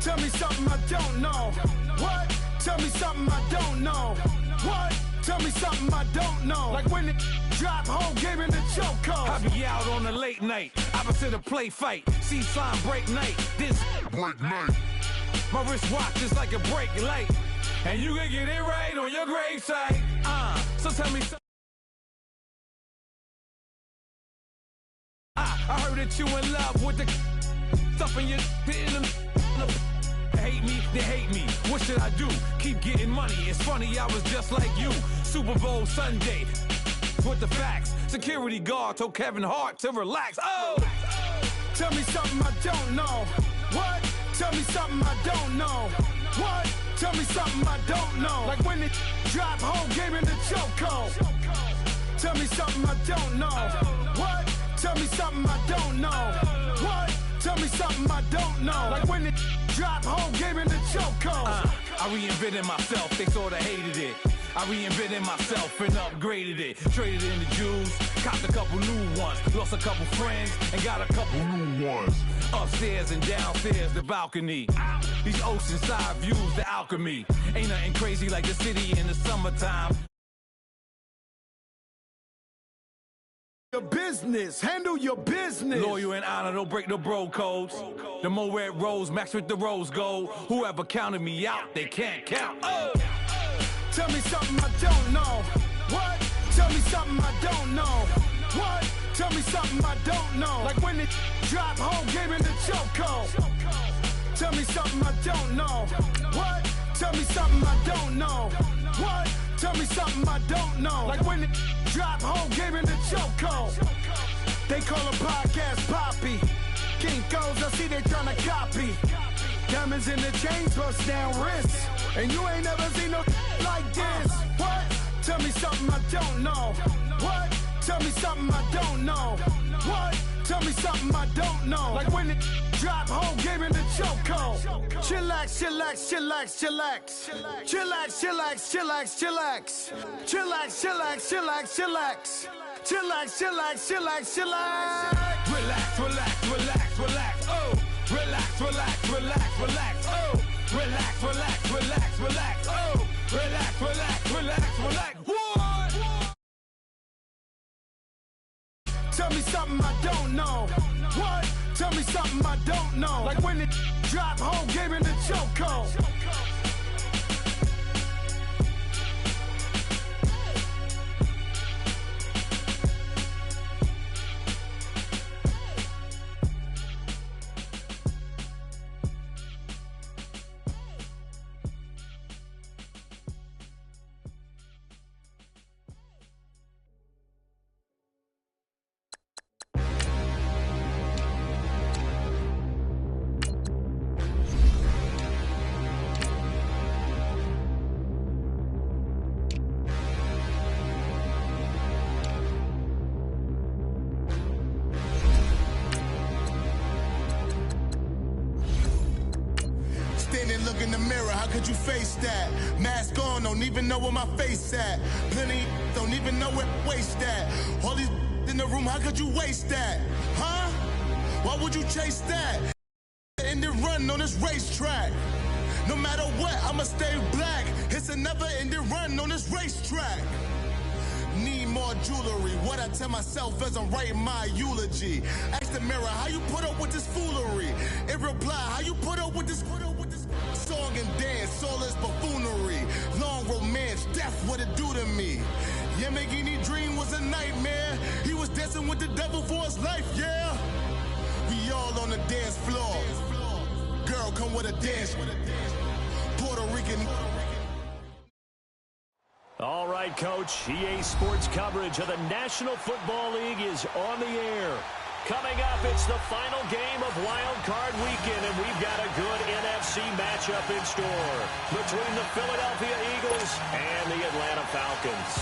Tell me something I don't know. What? Tell me something I don't know. What? Tell me something I don't know. Like when it drop, whole game in the chokehold. I be out on a late night, opposite a play fight. See slime break night, this break night. My wristwatch is like a brake light, and you can get it right on your gravesite. So tell me something. I heard that you in love with the stuff in your hate me, they hate me. What should I do? Keep getting money. It's funny, I was just like you. Super Bowl Sunday with the facts. Security guard told Kevin Hart to relax. Oh! Tell me something I don't know. What? Tell me something I don't know. What? Tell me something I don't know. Like when it drop, whole game in the chokehold. Tell me something I don't know. What? Tell me something I don't know. What? Tell me something I don't know. Like when it drop, whole game in the chokehold. I reinvented myself, they sorta hated it. I reinvented myself and upgraded it. Traded in the Jews, copped a couple new ones. Lost a couple friends and got a couple new ones. Upstairs and downstairs, the balcony. These oceanside views, the alchemy. Ain't nothing crazy like the city in the summertime. Your business, handle your business. Loyal and honor, don't break no bro codes. The Moet Rose, max with the rose gold. Whoever counted me out, they can't count. Oh! Tell me something I don't know. What? Tell me something I don't know. What? Tell me something I don't know. Like when it drop, whole game in the chokehold. Tell me something I don't know. What? Tell me something I don't know. What? Tell me something I don't know. Like when it drop, whole game in the chokehold. They call a podcast Poppy. Kinkos, I see they tryna copy. Diamonds in the chains, bust down wrists. And you ain't never seen no like this. What? Tell me something I don't know. What? Tell me something I don't know. What? Tell me something I don't know. Like when it drop, whole game in the chokehold. Chillax, chillax, chillax, chillax. Chillax, chillax, chillax, chillax. Chillax, chillax, chillax, chillax. Chillax, chillax, chillax, chillax. Relax, relax, relax, relax. Oh! Relax, relax, relax, relax. Oh! Relax, relax, relax, relax. Oh! Relax, relax, relax, relax. What? Tell me something I don't know. What? Tell me something I don't know. Like when it drop, whole game in the chokehold. Look in the mirror, how could you face that? Mask on, don't even know where my face at. Plenty don't even know where waste at. All these in the room, how could you waste that? Huh? Why would you chase that? End and run on this racetrack. No matter what, I'ma stay black. It's a never-ending run on this racetrack. Need more jewelry. What I tell myself as I'm writing my eulogy. Ask the mirror, how you put up with this foolery? It reply, how you put up with this song and dance, all this buffoonery. Long romance, death, what it do to me? Yamagini dream was a nightmare. He was dancing with the devil for his life, yeah. We all on the dance floor. Girl, come with a dance. Puerto Rican. All right, Coach. EA Sports coverage of the National Football League is on the air. Coming up, it's the final game of Wild Card Weekend, and we've got a good NFC matchup in store between the Philadelphia Eagles and the Atlanta Falcons.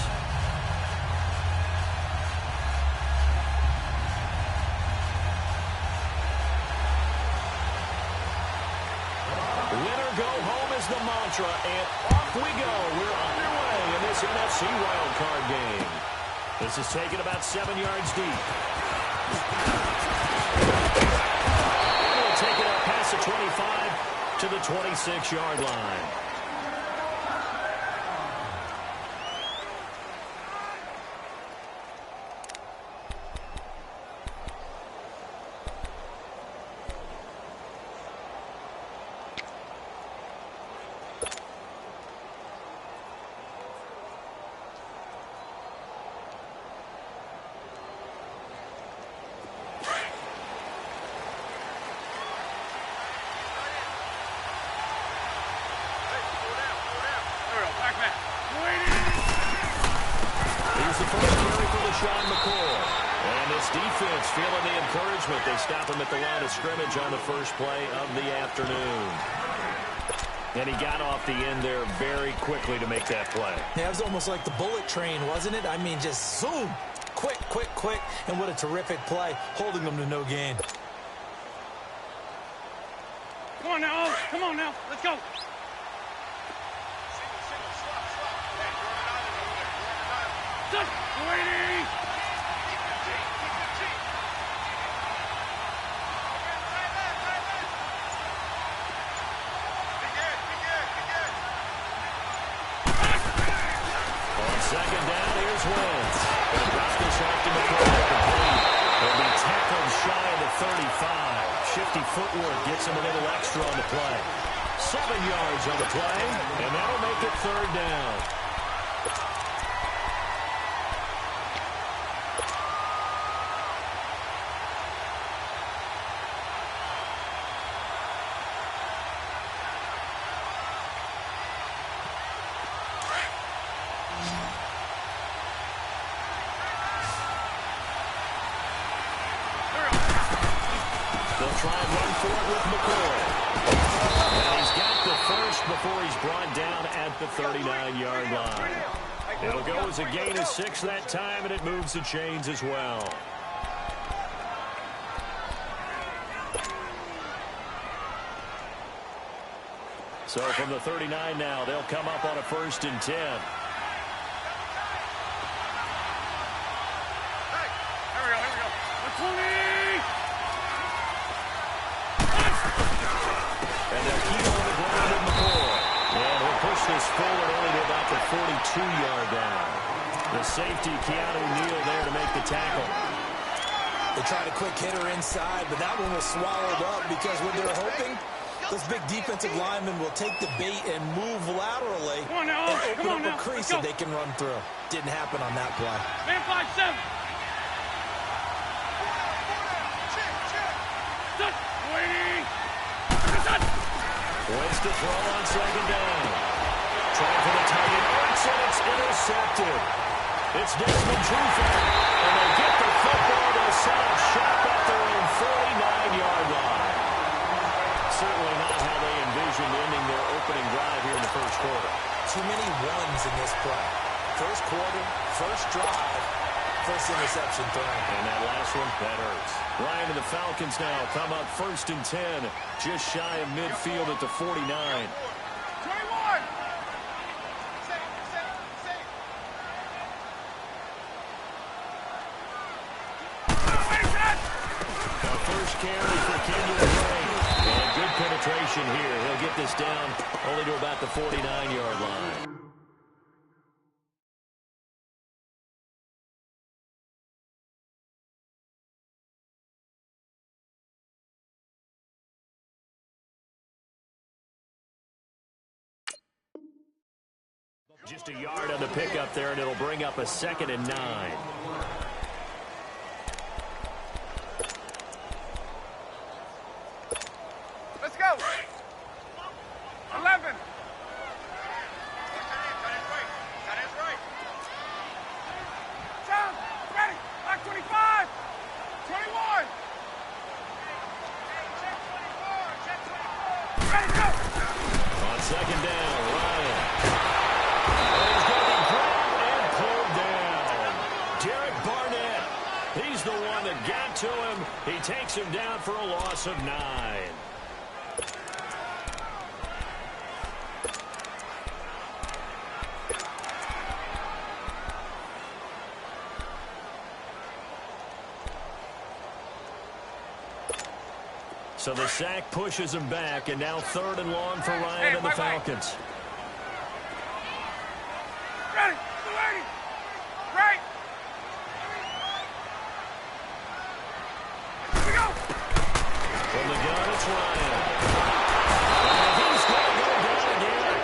Winner go home is the mantra, and off we go. We're underway in this NFC Wild Card game. This is taken about 7 yards deep. We'll take it up past the 25 to the 26-yard line. Defense feeling the encouragement. They stop him at the line of scrimmage on the first play of the afternoon. And he got off the end there very quickly to make that play. Yeah, it was almost like the bullet train, wasn't it? I mean, just zoom. Quick, quick, quick. And what a terrific play, holding them to no gain. Come on now, O's. Come on now. Let's go. Waiting. Second down, here's Wentz. Going to drop this off to McCoy. Complete. He'll be tackled shy of the 35. Shifty footwork gets him a little extra on the play. 7 yards on the play, and that'll make it third down. Try and run for it with McCoy. And he's got the first before he's brought down at the 39-yard line. It'll go as a gain of 6 that time, and it moves the chains as well. So from the 39 now, they'll come up on a 1st and 10. Here we go. 20. This forward only to about the 42-yard line. The safety, Keanu Neal, there to make the tackle. They tried a quick hitter inside, but that one was swallowed up because what they're hoping, those big defensive linemen will take the bait and move laterally and open up a crease that they can run through. Didn't happen on that play. Man 5-7. Waiting. Wentz to throw on second down. Trying for the tight end. And it's intercepted. It's Desmond Trufant. And they get the football to set up shop at their own 49-yard line. Certainly not how they envisioned ending their opening drive here in the first quarter. Too many ones in this play. First quarter, first drive, first interception thrown. And that last one, that hurts. Ryan and the Falcons now come up 1st and 10, just shy of midfield at the 49. 21. First carry for Kenyon Drake. And good penetration here. He'll get this down only to about the 49-yard line. Just a yard on the pickup there, and it'll bring up a 2nd and 9. Let's go. 11. Sound. Ready. Lock 25. 21. Ready to go. On second down, Ryan. He's going to be grabbed and pulled down. Derek Barnett. He's the one that got to him. He takes him down for a loss of 9. So the sack pushes him back, and now 3rd and long for Ryan and the Falcons. Ready, ready, right. Here we go. From the gun, it's Ryan. And he's going to go down again.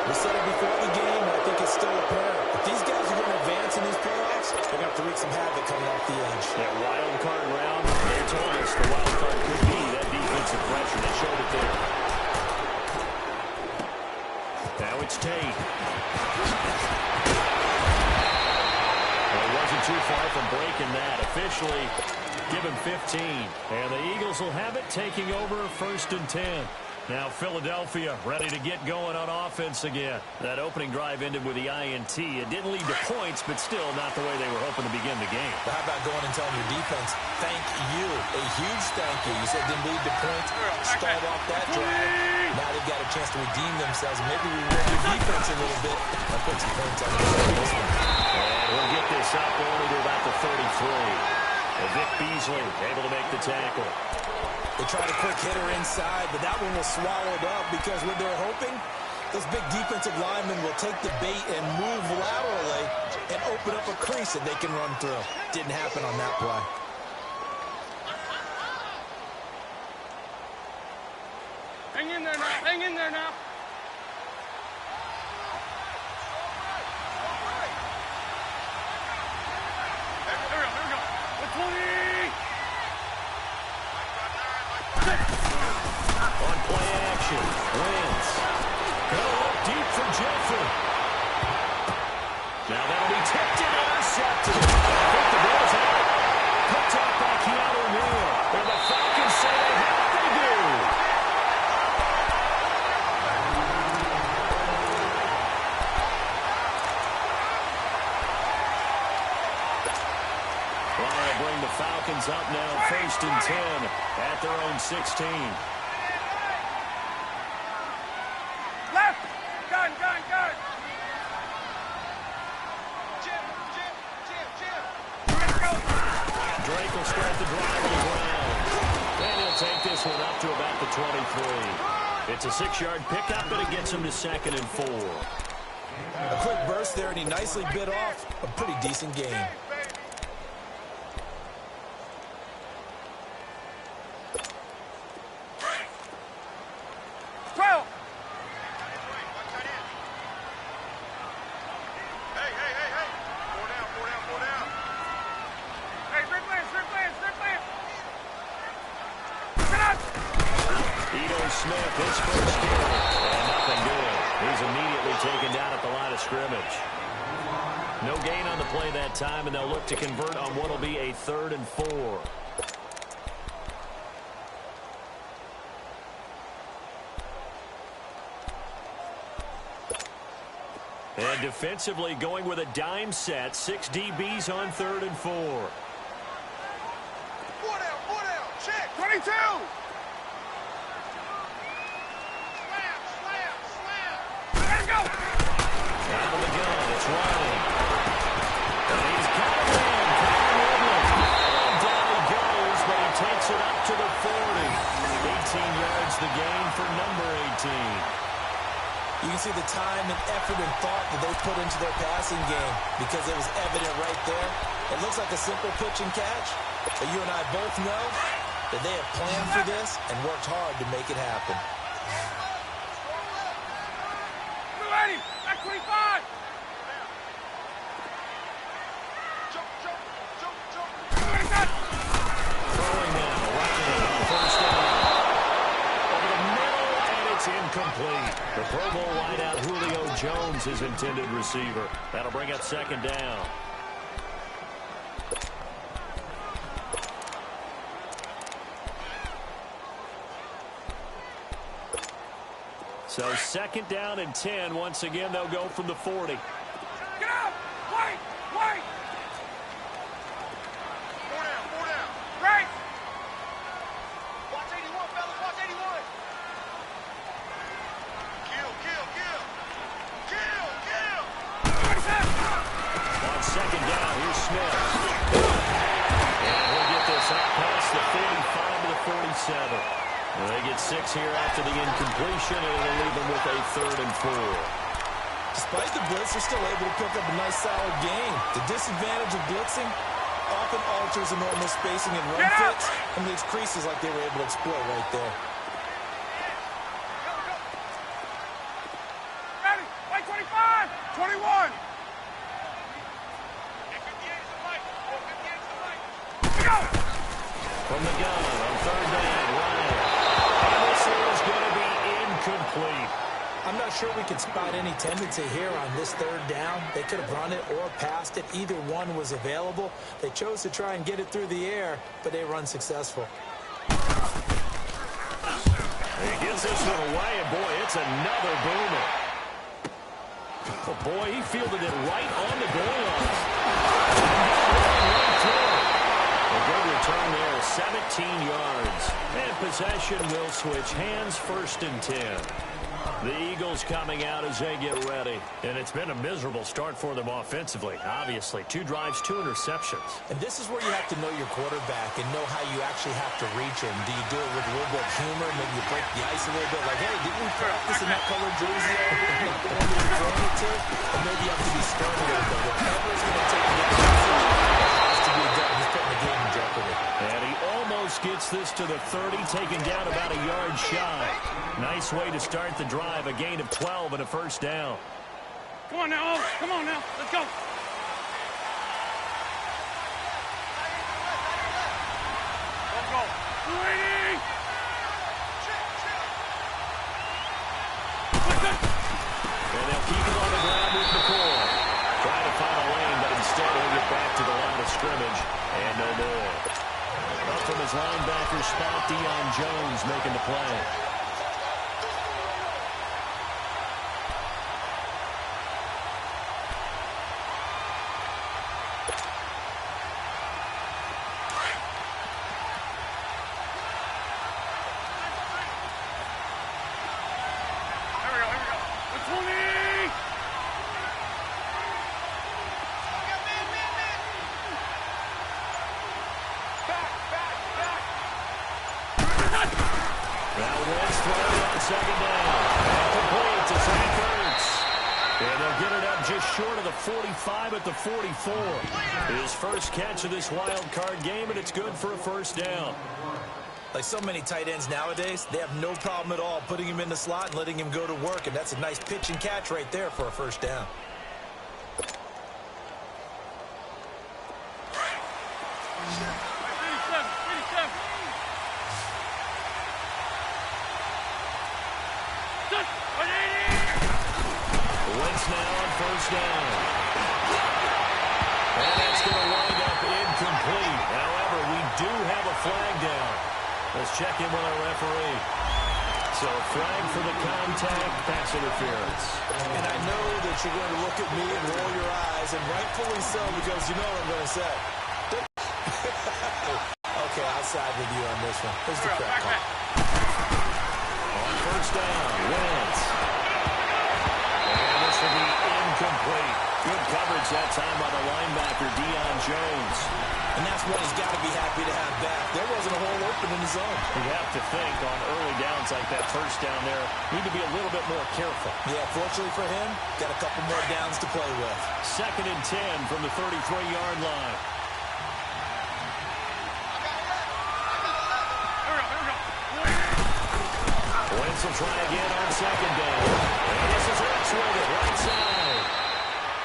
We said it before the game, and I think it's still apparent. If these guys are going to advance in these playoffs, they're going to have to wreak some havoc coming off the edge. That wild card round, they told us the wild card could be that defensive pressure. They showed it there. Now it's Tate. Well, he wasn't too far from breaking that. Officially, give him 15. And the Eagles will have it, taking over 1st and 10. Now Philadelphia ready to get going on offense again. That opening drive ended with the INT. It didn't lead to points, but still not the way they were hoping to begin the game. But how about going and telling your defense, thank you, a huge thank you. You said didn't lead to points, stalled off that drive. Now they've got a chance to redeem themselves. Maybe reward your defense a little bit and put some points on the board this one. And we'll get this up only to about the 33. And Vic Beasley able to make the tackle. They tried a quick hitter inside, but that one was swallowed up because what they're hoping, those big defensive linemen will take the bait and move laterally and open up a crease that they can run through. Didn't happen on that play. Hang in there now. Hang in there now. Here we go. Here we go. The 20. On play action, Wentz. Go up deep for Jeffrey. Now that'll be tipped and intercepted. I think the ball's out. Picked up by Keanu Neal. And the Falcons say they have what they do. Well, they'll bring the Falcons up now, 1st and 10 at their own 16. Left. Gun, gun, gun. Jim. Let's go. Drake will start the drive on the ground. And he'll take this one up to about the 23. It's a 6-yard pickup, and it gets him to 2nd and 4. A quick burst there, and he nicely bit off a pretty decent game. Smith, his first carry, and nothing good. He's immediately taken down at the line of scrimmage. No gain on the play that time, and they'll look to convert on what will be a 3rd and 4. And defensively going with a dime set, 6 DBs on 3rd and 4. 4 down, check. 22. Let's go. Out of the gun, it's Ryan. And he's got it in. And down he goes, but he takes it up to the 40. 18 yards the gain for number 18. You can see the time and effort and thought that they put into their passing game because it was evident right there. It looks like a simple pitch and catch, but you and I both know that they have planned for this and worked hard to make it happen. Move ready. Back 25. Jump. Throwing now, right on 1st down. Over the middle, and it's incomplete. The Pro Bowl wideout Julio Jones, his intended receiver. That'll bring up 2nd down. So 2nd down and 10. Once again, they'll go from the 40. Get up. Wait. 4 down. Right. Watch 81, fellas. Watch 81. Kill. On 2nd down, here's Smith. And we'll get this out past the 45 to the 47. They get 6 here after the incompletion, and it'll leave them with a 3rd and 4. Despite the blitz, they're still able to pick up a nice, solid gain. The disadvantage of blitzing often alters the normal spacing and run fits and leaves creases like they were able to exploit right there. Ready? White 25! 21! From the gun on 3rd down, Ryan. And this is going to be incomplete. I'm not sure we can spot any tendency here on this 3rd down. They could have run it or passed it. Either one was available. They chose to try and get it through the air, but they were unsuccessful. He gets this one away, and boy, it's another boomer. Oh, boy, he fielded it right on the goal line. A good return there, 17 yards. And possession will switch hands, 1st and 10. The Eagles coming out as they get ready. And it's been a miserable start for them offensively. Obviously, 2 drives, 2 interceptions. And this is where you have to know your quarterback and know how you actually have to reach him. Do you do it with a little bit of humor? Maybe you break the ice a little bit. Like, hey, didn't we practice in that colored jersey? Or maybe you have to be stern a little bit. Whatever is going to take the has to be done. He's putting the game in jeopardy. And he almost gets this to the 30, taken down about a yard shy. Nice way to start the drive, a gain of 12 and a 1st down. Come on now, come on now, let's go. Let's go. 280! And they'll keep it on the ground with McCoy. Trying to find a lane, but instead he'll get back to the line of scrimmage. And no more. Up from his linebacker spot, Deion Jones making the play. Second down. And complete to Zach Ertz. And they'll get it up just short of the 45 at the 44. His first catch of this wild card game, and it's good for a 1st down. Like so many tight ends nowadays, they have no problem at all putting him in the slot and letting him go to work, and that's a nice pitch and catch right there for a 1st down. Wentz now on 1st down. And that's going to wind up incomplete. However, we do have a flag down. Let's check in with our referee. So a flag for the contact, pass interference. And I know that you're going to look at me and roll your eyes, and rightfully so, because you know what I'm going to say. Okay, I'll side with you on this one. Here's the correct call. On 1st down, Wentz. And this will be incomplete. Good coverage that time by the linebacker, Deion Jones. And that's what he's got to be happy to have back. There wasn't a hole open in the zone. You have to think on early downs like that 1st down there, need to be a little bit more careful. Yeah, fortunately for him, got a couple more downs to play with. 2nd and 10 from the 33-yard line. Wentz will try again on 2nd down. And this is Ertz with it, right side.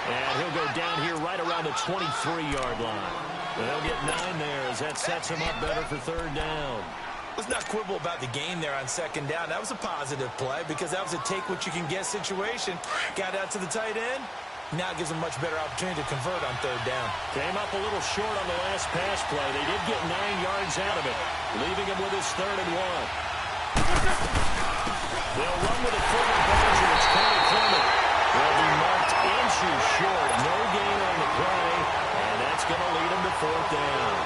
And he'll go down here right around the 23-yard line. They'll get 9 there as that sets him up better for 3rd down. Let's not quibble about the gain there on 2nd down. That was a positive play because that was a take-what-you-can-get situation. Got out to the tight end. Now it gives him a much better opportunity to convert on 3rd down. Came up a little short on the last pass play. They did get 9 yards out of it, leaving him with his 3rd and 1. They'll run with it further advantage, and it's Corey Clement. Will be marked inches short. No gain on the play, and that's going to lead him to 4th down.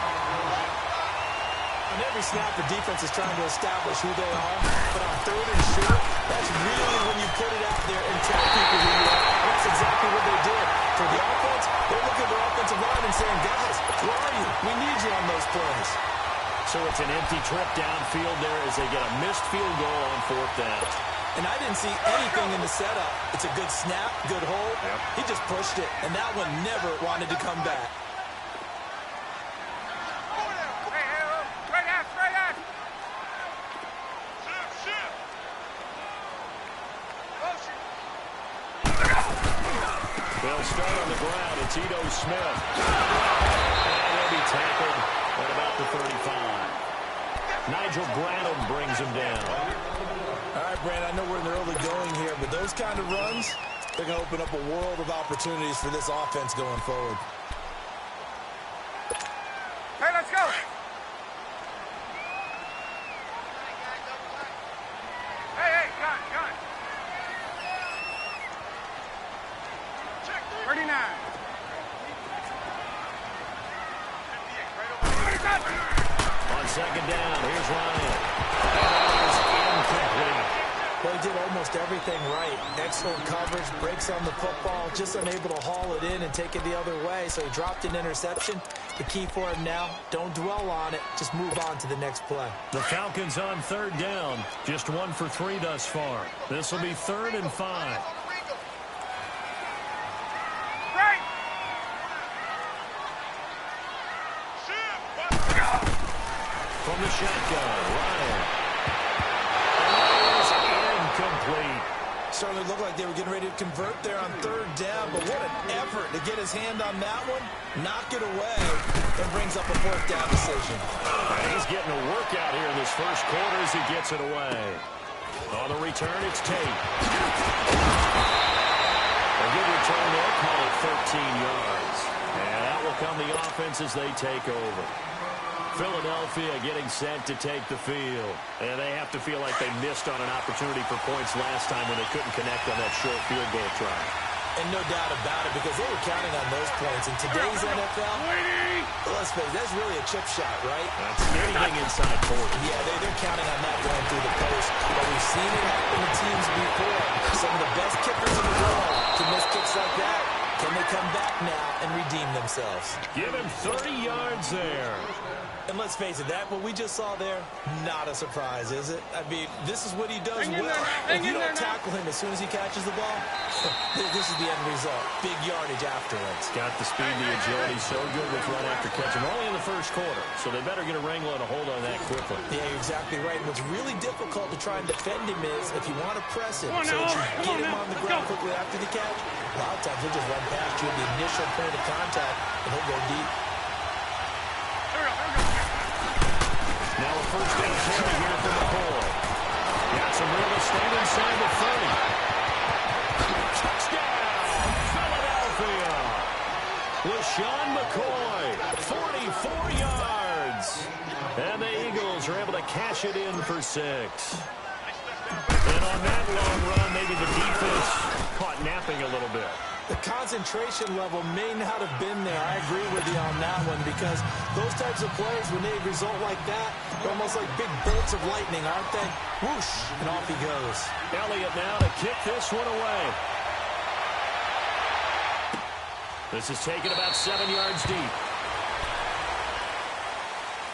On every snap, the defense is trying to establish who they are, but on 3rd and short, that's really when you put it out there and tell people who you are. That's exactly what they did. For the offense, they're looking at their offensive line and saying, guys, where are you? We need you on those plays. So it's an empty trip downfield there as they get a missed field goal on 4th down. And I didn't see anything in the setup. It's a good snap, good hold. Yep. He just pushed it, and that one never wanted to come back. They'll start on the ground. It's Ito Smith. And he'll be tackled at about the 35. Nigel Bradham brings him down. All right, Brandon, I know we're in the early going here, but those kind of runs, they're going to open up a world of opportunities for this offense going forward. Hey, let's go. Hey, gun. 39. On 2nd down, here's Ryan. And that is incomplete. Well, he did almost everything right. Excellent coverage, breaks on the football, just unable to haul it in and take it the other way, so he dropped an interception. The key for him now, don't dwell on it, just move on to the next play. The Falcons on 3rd down, just 1 for 3 thus far. This will be 3rd and 5. From the shotgun, Ryan. And that is incomplete. Certainly looked like they were getting ready to convert there on 3rd down, but what an effort to get his hand on that one, knock it away, and brings up a 4th down decision. And he's getting a workout here in this first quarter as he gets it away. On the return, it's Tate. A good return there, call it 13 yards. And that will come the offense as they take over. Philadelphia getting set to take the field. And they have to feel like they missed on an opportunity for points last time when they couldn't connect on that short field goal try. And no doubt about it, because they were counting on those points. In today's NFL, let's face it, that's really a chip shot, right? That's anything inside 40. Yeah, they're counting on that going through the post. But we've seen it happen to teams before. Some of the best kickers in the world can miss kicks like that. Can they come back now and redeem themselves? Give him 30 yards there. And let's face it, that what we just saw there, not a surprise, is it? I mean, this is what he does well. If you don't tackle him as soon as he catches the ball, this is the end result. Big yardage afterwards. Got the speed, the agility, so good with run after catch. And only in the first quarter, so they better get a wrangle and a hold on that quickly. Yeah, you're exactly right. And what's really difficult to try and defend him is if you want to press him so that you get him on the ground quickly after the catch, a lot of times he'll just run past you at the initial point of contact, and he'll go deep. Now a first down carry here for McCoy. Got some real estate inside the 30. Touchdown, Philadelphia. LaShawn McCoy, 44 yards. And the Eagles are able to cash it in for 6. And on that long run, maybe the defense caught napping a little bit. The concentration level may not have been there. I agree with you on that one, because those types of plays, when they result like that, they're almost like big bolts of lightning, aren't they? Whoosh, and off he goes. Elliott now to kick this one away. This is taken about 7 yards deep.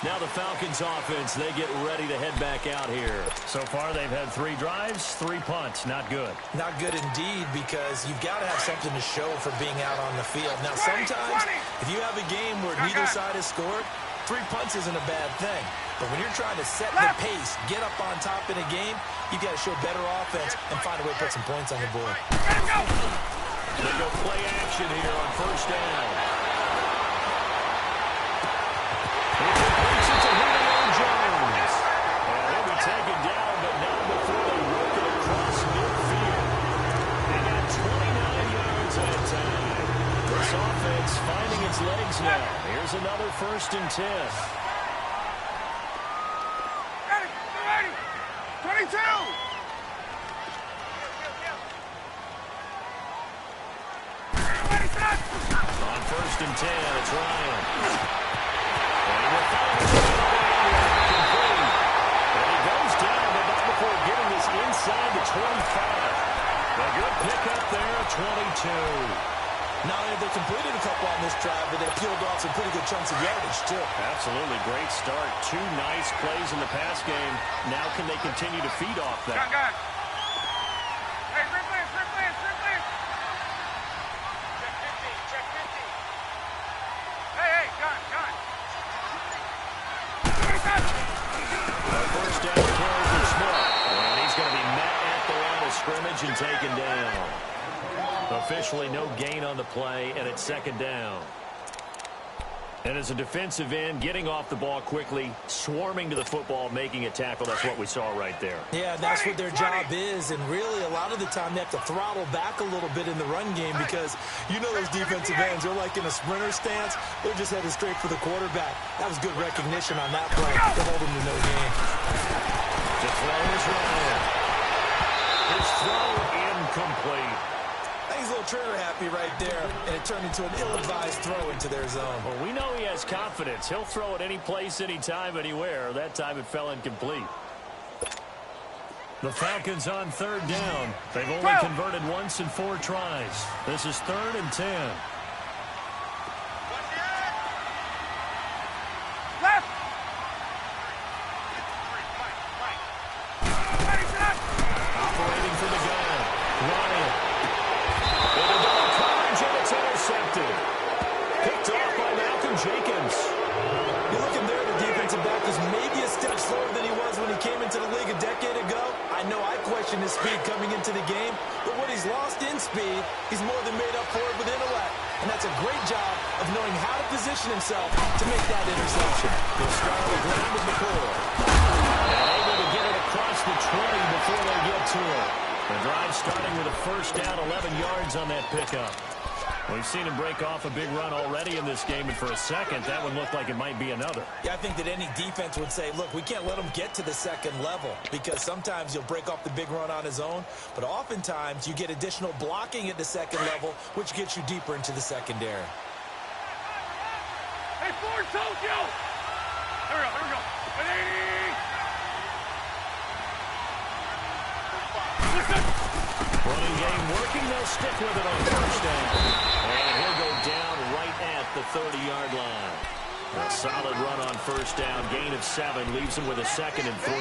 Now the Falcons offense, they get ready to head back out here. So far they've had 3 drives, 3 punts. Not good. Not good indeed, because you've got to have something to show for being out on the field. Now sometimes, if you have a game where neither side has scored, 3 punts isn't a bad thing. But when you're trying to set the pace, get up on top in a game, you've got to show better offense and find a way to put some points on the board. They go play action here on first down. Taken down, but not before they work it across midfield. They got 29 yards at a time. This offense finding its legs now. Here's another 1st and 10. Ready. 22. On 1st and 10, it's Ryan. And he will find before getting this inside the 25. A good pickup there, 22. Not only have they completed a couple on this drive, but they peeled off some pretty good chunks of yardage, too. Absolutely. Great start. 2 nice plays in the pass game. Now can they continue to feed off that? Gun. Hey, replay. Check 50. Hey, gun. First down carry for Smith. And he's going to be met at the line of scrimmage and taken down. Officially no gain on the play, and it's second down. And as a defensive end, getting off the ball quickly, swarming to the football, making a tackle, that's what we saw right there. Yeah, that's what their job is, and really a lot of the time they have to throttle back a little bit in the run game because you know those defensive ends, they're like in a sprinter stance. They're just headed straight for the quarterback. That was good recognition on that play to hold them to no gain. The throw is Ryan. His throw incomplete. He's a little trigger happy right there, and it turned into an ill-advised throw into their zone. Well, we know he has confidence. He'll throw it any place, anytime, anywhere. That time it fell incomplete. The Falcons on third down. They've only converted once in 4 tries. This is 3rd and 10. Left. Operating for the gun. Ryan. Intercepted. Picked off by Malcolm Jenkins. You're looking there, the defensive back is maybe a step slower than he was when he came into the league a decade ago. I know I questioned his speed coming into the game, but what he's lost in speed, he's more than made up for it with intellect. And that's a great job of knowing how to position himself to make that interception. He'll start on the ground with McCoy. And able to get it across the 20 before they get to it. The drive starting with a first down, 11 yards on that pickup. We've seen him break off a big run already in this game, and for a second, that one looked like it might be another. Yeah, I think that any defense would say, look, we can't let him get to the second level because sometimes he'll break off the big run on his own, but oftentimes you get additional blocking at the second level, which gets you deeper into the secondary. Hey, Ford, Tokyo! Here we go. 180! Listen! Running game working, they'll stick with it on first down. And he'll go down right at the 30-yard line. A solid run on first down, gain of 7, leaves him with a 2nd and 3.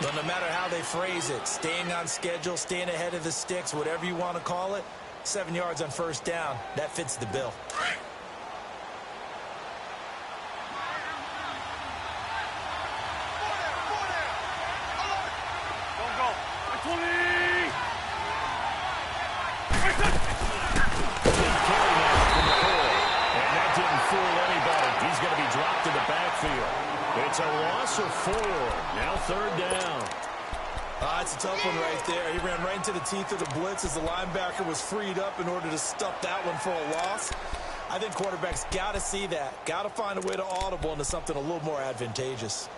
But no matter how they phrase it, staying on schedule, staying ahead of the sticks, whatever you want to call it, 7 yards on first down, that fits the bill. Don't go. 20! He's going to be dropped in the backfield. It's a loss of 4. Now 3rd down. It's a tough one right there. He ran right into the teeth of the blitz as the linebacker was freed up in order to stuff that one for a loss. I think quarterbacks got to see that. Got to find a way to audible into something a little more advantageous.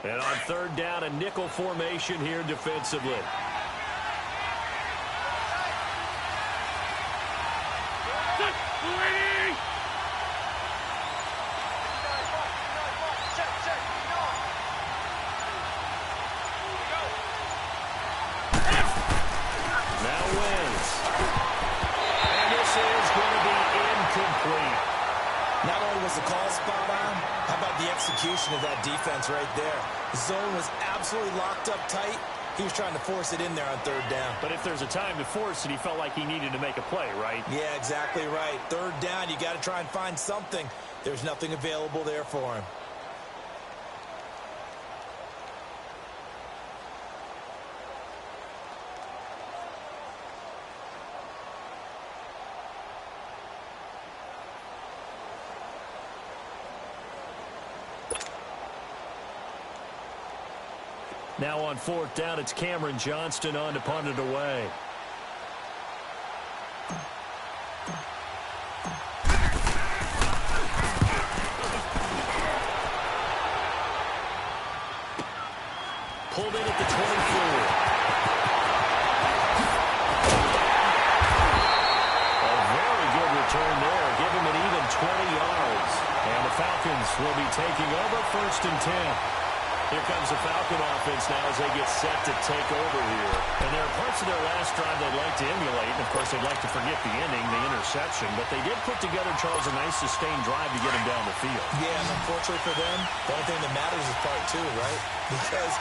And on 3rd down, a nickel formation here defensively. Execution of that defense right there. The zone was absolutely locked up tight. He was trying to force it in there on 3rd down. But if there's a time to force it, he felt like he needed to make a play, right? Yeah, exactly right. 3rd down, you got to try and find something. There's nothing available there for him. Now on 4th down, it's Cameron Johnston on to punt it away. Pulled in at the 24. A very good return there. Give him an even 20 yards. And the Falcons will be taking over 1st and 10. Here comes the Falcon offense now as they get set to take over here. And there are parts of their last drive they'd like to emulate. And, of course, they'd like to forget the ending, the interception. But they did put together, Charles, a nice sustained drive to get him down the field. Yeah, and unfortunately for them, the only thing that matters is part two, right? Because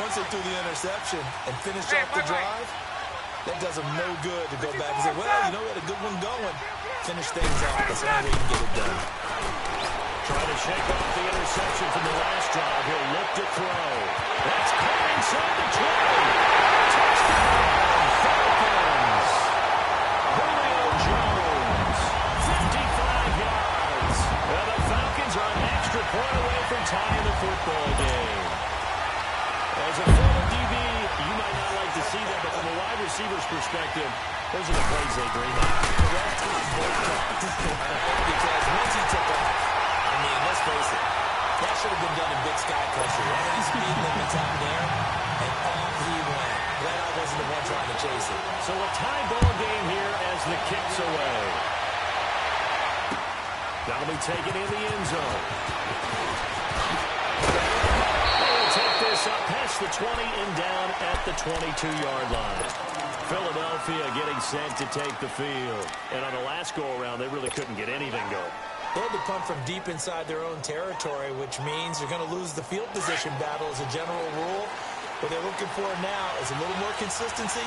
once they threw the interception and finished off the drive, that does them no good to go back and say, well, you know, we had a good one going. Finish things off. That's the only way you can get it done. Trying to shake off the interception from the last drive. He'll look to throw. That's caught inside the 20. Touchdown, Falcons. Julio Jones, 55 yards. And the Falcons are an extra point away from tying the football game. As a former DB, you might not like to see that, but from a wide receiver's perspective, those are the plays they dream of. Because once he took off, I mean, let's face it, that should have been done in Big Sky Country. He's speed limits out there, and off he went. Glad I wasn't the one trying to chase it. So a tie ball game here as the kick's away. That'll be taken in the end zone. They'll take this up past the 20 and down at the 22-yard line. Philadelphia getting set to take the field. And on the last go-around, they really couldn't get anything going. They had to punt from deep inside their own territory, which means you're going to lose the field position battle as a general rule. What they're looking for now is a little more consistency,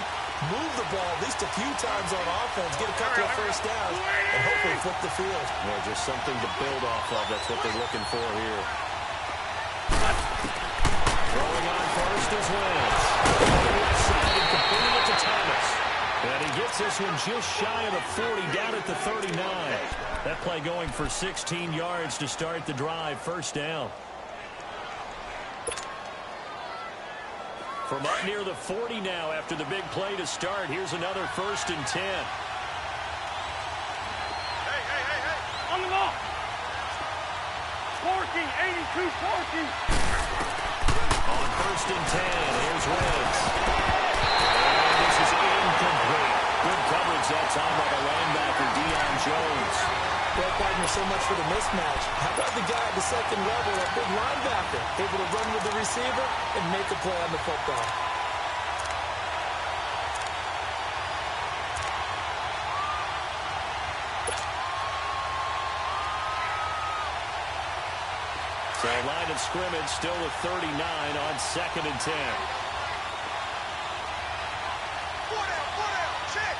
move the ball at least a few times on offense, get a couple of first downs, and hopefully flip the field. Yeah, just something to build off of. That's what they're looking for here. Throwing on first is Wentz. Left side and completing it to Thomas. And he gets this one just shy of the 40, down at the 39. That play going for 16 yards to start the drive. First down. From up near the 40 now after the big play to start. Here's another 1st and 10. Hey. On the ball. Forking, 82, forking. On 1st and 10, here's Wentz. And this is incomplete. Good coverage that time by the linebacker, Deion Jones. Well, partner, so much for the mismatch. How about the guy at the second level, a big linebacker, able to run with the receiver and make a play on the football? So line of scrimmage still with 39 on 2nd and 10. Check.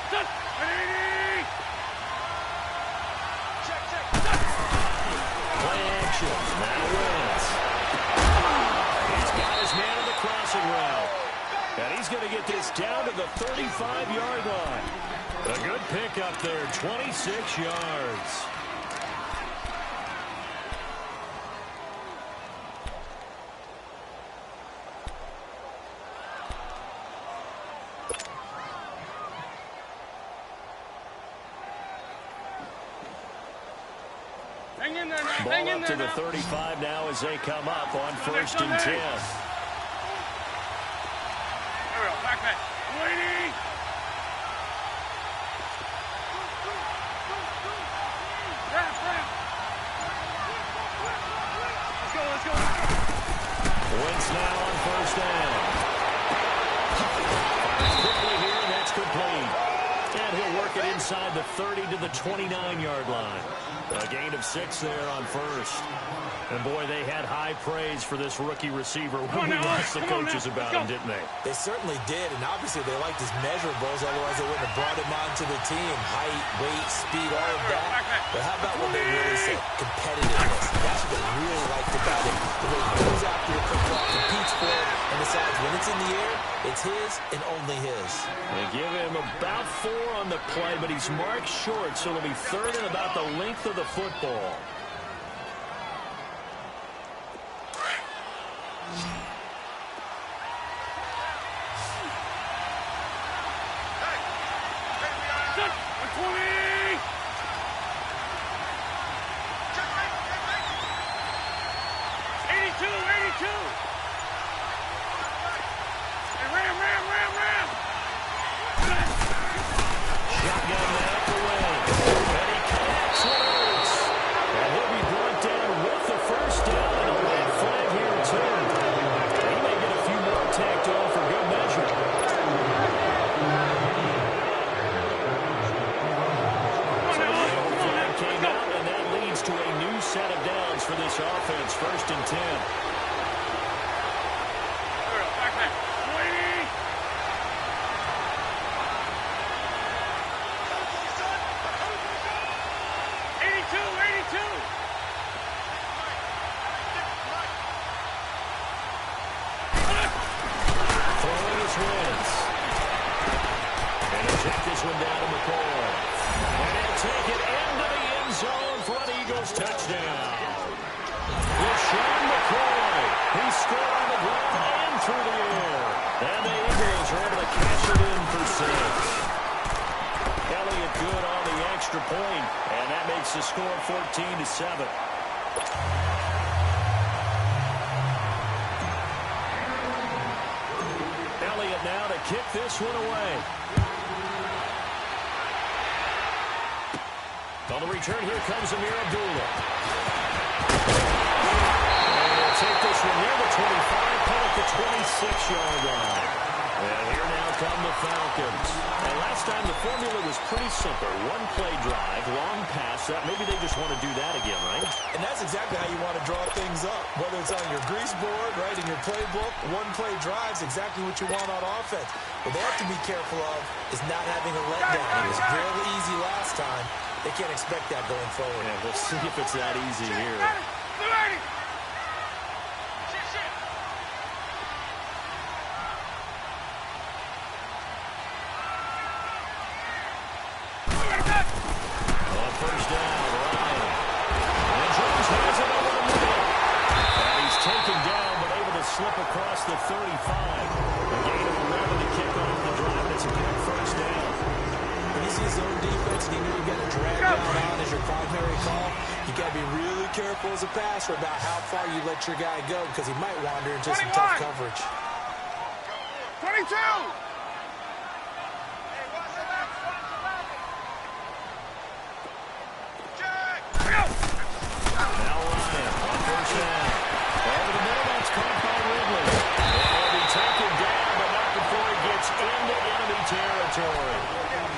Play action. Now Wentz. He's got his man on the crossing route. And he's going to get this down to the 35-yard line. A good pick up there, 26 yards. Hang in there now. Ball up to the 35 now as they come up on 1st and 10. There we go. Back. I'm waiting. Wrap. Let's go. Wentz now on 1st down. Fires quickly here, and that's complete. And he'll work it inside the 30 to the 29-yard line. A gain of 6 there on 1st. And, boy, they had high praise for this rookie receiver when we asked the coaches about him, didn't they? They certainly did, and obviously they liked his measurables, otherwise they wouldn't have brought him onto the team. Height, weight, speed, all of that. But how about what they really said? Competitiveness. That's what they really liked about him. The way he goes after the football, competes for it, and decides when it's in the air, it's his and only his. They give him about 4 on the play, but he's marked short, so it'll be 3rd and about the length of the football. Shotgun now for Wentz. And he connects Wentz. And this offense. 1st and 10. Back man. Waiting. Throwing his wins. And he'll take this one down to McCoy. And he'll take it into the end zone for an Eagles touchdown. LeSean McCoy. He scored on the ground and through the air. And the Eagles are able to cash it in for 6. Elliott good on the extra point, and that makes the score 14-7. Elliott now to kick this one away. On the return, here comes Amir Abdullah. And he'll take this one near the 25, put at the 26-yard line. And here now come the Falcons. And last time the formula was pretty simple. One play drive, long pass. Maybe they just want to do that again, right? And that's exactly how you want to draw things up. Whether it's on your grease board, right, in your playbook, one play drive is exactly what you want on offense. What they have to be careful of is not having a letdown. It was really easy last time. They can't expect that going forward. Yeah, we'll see if it's that easy here. Slip across the 35. A gain of 11 to kick off the drive. It's a quick first down. When you see zone defense and you know you got to drag down on as your primary call, you got to be really careful as a passer about how far you let your guy go because he might wander into 21. Some tough coverage. 22!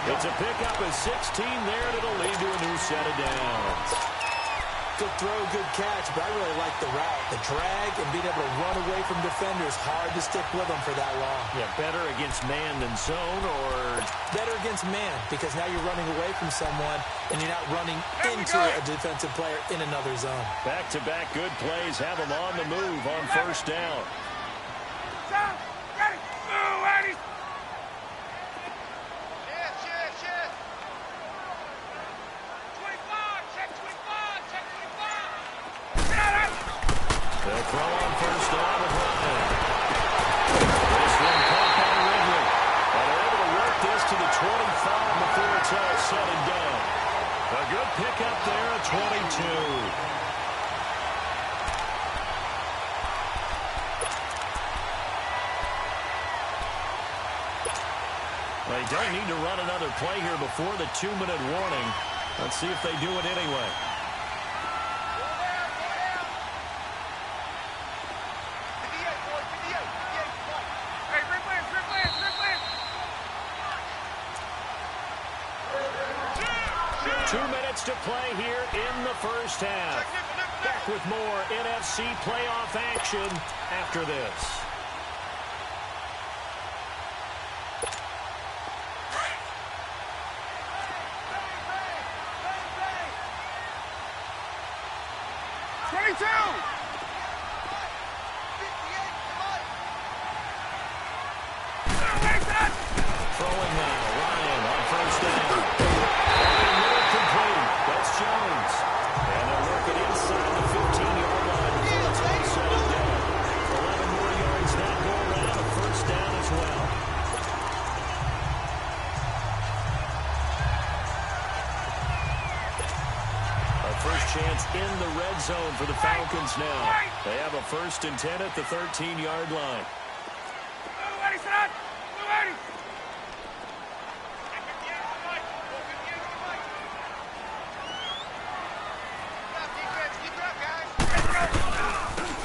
It's a pickup of 16 there, and it'll lead to a new set of downs. Good throw, good catch, but I really like the route. The drag and being able to run away from defenders, hard to stick with them for that long. Yeah, better against man than zone, or? Better against man, because now you're running away from someone, and you're not running into a defensive player in another zone. Back-to-back good plays have them on the move on first down. Ready? Move, ready? They'll throw on first down with Ryan. This one caught by Ridley. And they're able to work this to the 25 before it's all said and done. A good pickup there at 22. They don't need to run another play here before the 2-minute warning. Let's see if they do it anyway. To play here in the first half. Back with more NFC playoff action after this. Throwing now, Ryan on first down. Jones. And they'll work it inside the 15-yard line before it's all said and done. 11 more yards now go around, a first down as well. A first chance in the red zone for the Falcons now. They have a 1st and 10 at the 13-yard line.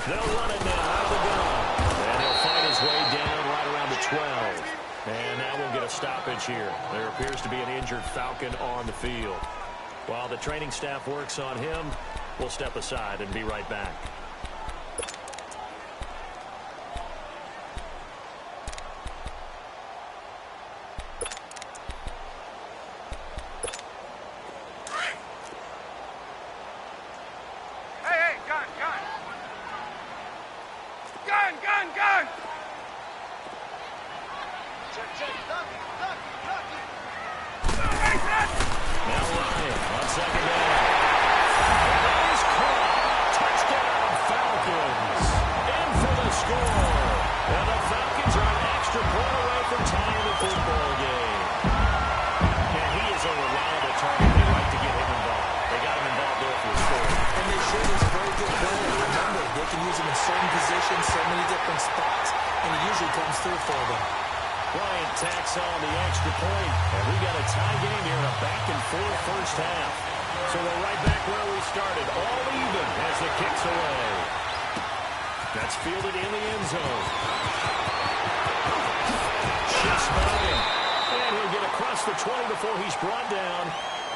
They'll run it now out of the gun. And he'll find his way down right around the 12. And now we'll get a stoppage here. There appears to be an injured Falcon on the field. While the training staff works on him, We'll step aside and be right back. Hey, gun. Gun. Check. Now Ryan on second down. He's caught. Touchdown, Falcons. In for the score. And the Falcons are an extra point away from tying the football game. And he is a reliable target. They like to get him involved. They got him involved there for the score. And they should. He's a very good player. Remember, they can use him in certain positions, so many different spots, and he usually comes through for them. Bryant tacks on the extra point, and we got a tie game here in a back-and-forth first half. So we're right back where we started, all even as the kick's away. That's fielded in the end zone. Just by him. And he'll get across the 20 before he's brought down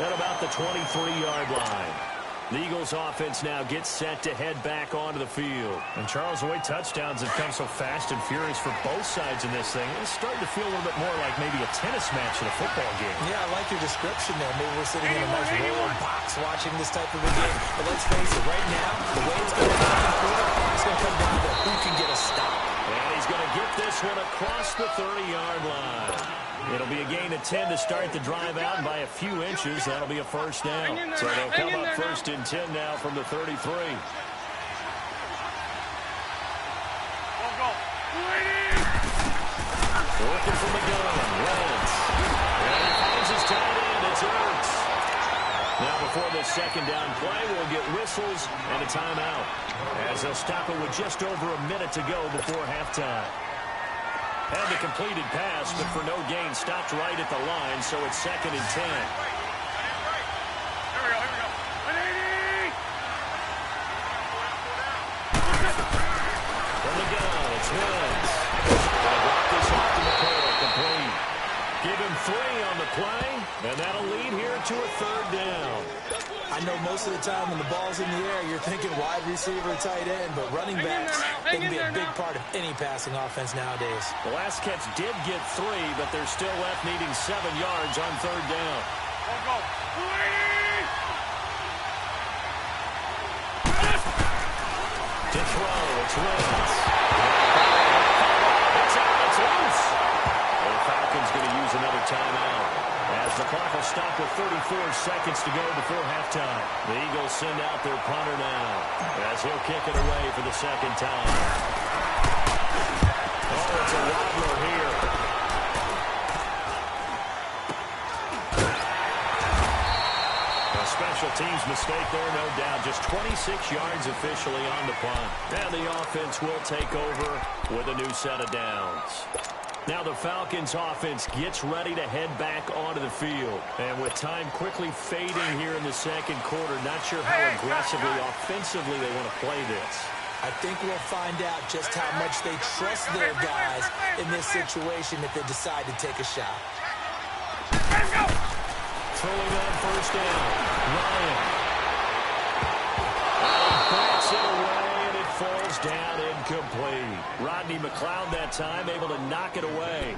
at about the 23-yard line. The Eagles offense now gets set to head back onto the field. And Charles, the way touchdowns have come so fast and furious for both sides in this thing, it's starting to feel a little bit more like maybe a tennis match in a football game. Yeah, I like your description there. Maybe we're sitting in a nice rolling box watching this type of a game. But let's face it, right now, the way it's going to it's going to come down to who can get a stop. And he's going to get this one across the 30-yard line. It'll be a gain of 10 to start the drive out, and by a few inches, that'll be a first down. So they'll come up first and 10 now from the 33. Go. Working from the gun, Wentz. And he finds his tight end, it's Ertz. Now before this second down play, we'll get whistles and a timeout, as they'll stop it with just over a minute to go before halftime. Had the completed pass, but for no gain, stopped right at the line, so it's second and 10. Here we go. 180! From the gun, it's Wentz. Gonna block this off to McCoy, complete. Give him 3 on the play, and that'll lead here to a third down. I know most of the time when the ball's in the air, you're thinking wide receiver, tight end, but running backs, they can be a big part of any passing offense nowadays. The last catch did get 3, but they're still left needing 7 yards on third down. Go. 280! To throw, it's Wentz. It's out, it's loose. The Falcons going to use another timeout, as the clock will stop with 34 seconds to go before halftime. The Eagles send out their punter now, as he'll kick it away for the second time. Oh, it's a wobbler here. A special teams mistake there, no doubt. Just 26 yards officially on the punt. And the offense will take over with a new set of downs. Now the Falcons offense gets ready to head back onto the field. And with time quickly fading here in the second quarter, not sure how aggressively, offensively they want to play this. I think we'll find out just how much they trust their guys in this situation if they decide to take a shot. Let's go! Throwing on first down, Ryan. Backs it away, and it falls down incomplete. Rodney McLeod that time able to knock it away.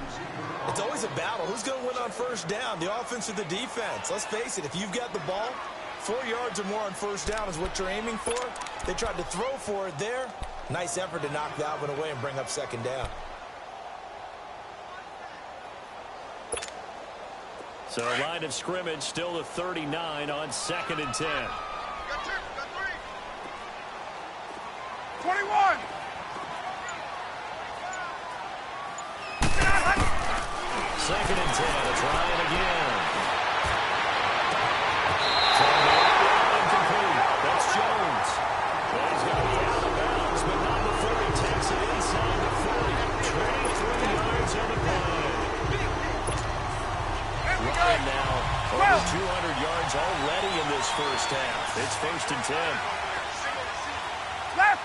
It's always a battle. Who's going to win on first down, the offense or the defense? Let's face it, if you've got the ball, 4 yards or more on first down is what you're aiming for. They tried to throw for it there. Nice effort to knock that one away and bring up second down. So line of scrimmage still to 39 on second and 10. Got 21! Second and 10. It's Ryan again. Incomplete. That's Jones. Well, he's going to be out of bounds, but not before he takes it inside the 40. 23 yards on the play. Ryan now over 200 yards already in this first half. It's first and 10. Left!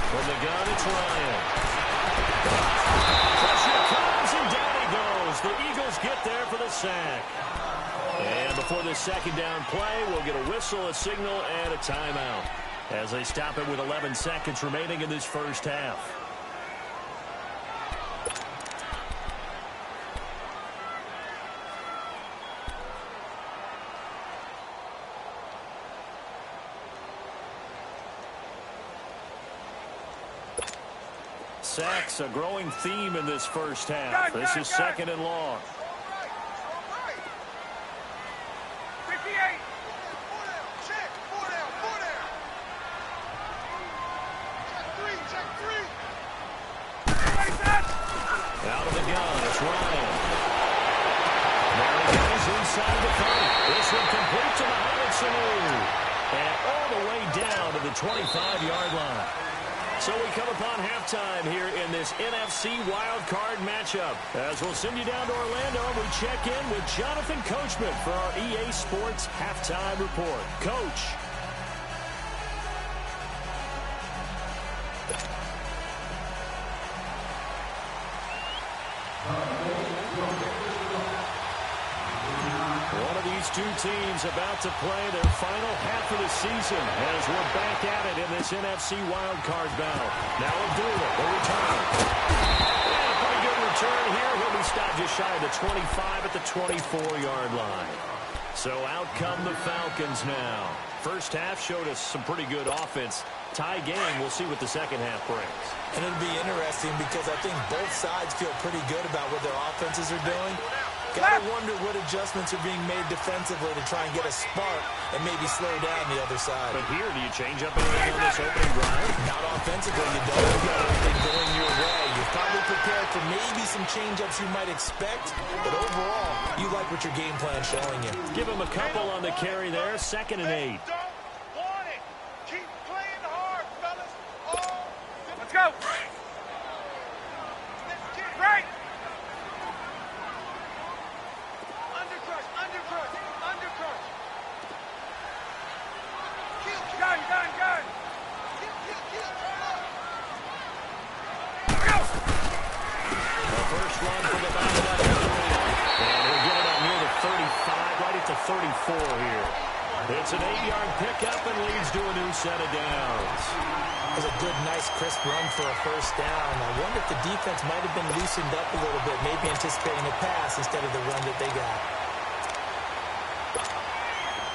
From the gun, it's Ryan. Pressure comes, and down he goes. The Eagles sack. And before this second down play, we'll get a whistle, a signal, and a timeout as they stop it with 11 seconds remaining in this first half. Sacks, a growing theme in this first half. This is second and long. 58. Check, four down. Check three. Out of the gun, it's Ryan. There he goes inside the 30. This one complete to Mohamed Sanu. And all the way down to the 25-yard line. So we come upon halftime here in this NFC wildcard matchup. As we'll send you down to Orlando, we check in with Jonathan Coachman for our EA Sports Halftime Report. Coach. One of these two teams about to play their final half of the season as we're back at it in this NFC wildcard battle. Now Abdullah, the return. And a pretty good return here. He'll be stopped just shy of the 25 at the 24-yard line. So out come the Falcons now. First half showed us some pretty good offense. Tie game, we'll see what the second half brings. And it'll be interesting because I think both sides feel pretty good about what their offenses are doing. Gotta wonder what adjustments are being made defensively to try and get a spark and maybe slow down the other side. But here, do you change up anything on this opening drive? Not offensively, you don't. You've got everything going your way. You're probably prepared for maybe some change-ups you might expect, but overall, you like what your game plan's showing you. Give him a couple on the carry there, 2nd and 8. Don't want it. Keep playing hard, fellas. Let's go. Right. Undercrush. Gun. The first run for the battle at the 3. And he'll get it up near the 35, right at the 34 here. It's an 8-yard pickup and leads to a new set of downs. That was a good, nice, crisp run for a first down. I wonder if the defense might have been loosened up a little bit, maybe anticipating a pass instead of the run that they got.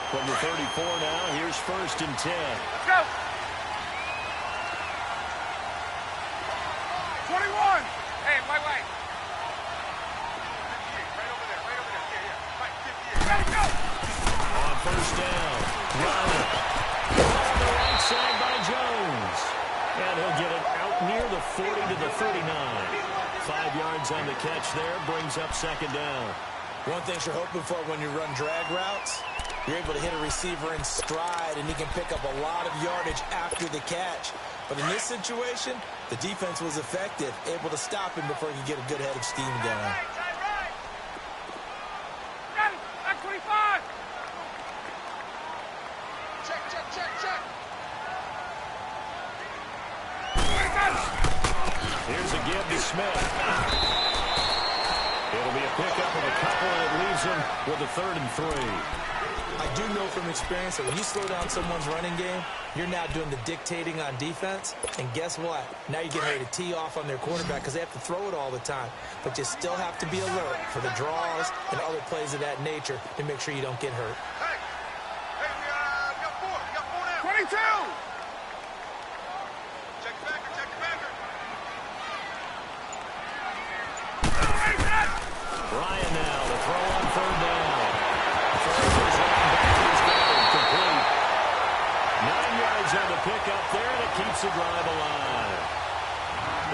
From the 34 now, here's 1st and 10. Let's go. 21. Hey, my way. Right over there. Yeah. Right, 58. Ready, go. On first down, Ryan. On the right side by Jones. And he'll get it out near the 40 to the 39. 5 yards on the catch there, brings up 2nd down. One thing you're hoping for when you run drag routes, you're able to hit a receiver in stride, and he can pick up a lot of yardage after the catch. But in this situation, the defense was effective, able to stop him before he could get a good head of steam going. Right. Ready, back 25. Check. Here's a give to Smith. It'll be a pickup of a couple, and it leaves him with a 3rd and 3. I do know from experience that when you slow down someone's running game, you're now doing the dictating on defense. And guess what? Now you're getting ready to tee off on their quarterback because they have to throw it all the time. But you still have to be alert for the draws and other plays of that nature to make sure you don't get hurt. Hey, we got 4 now. 22. Check the backer. Ryan now to throw on 3rd down. First is running back. He's got it complete. 9 yards on the pickup there, and it keeps the drive alive.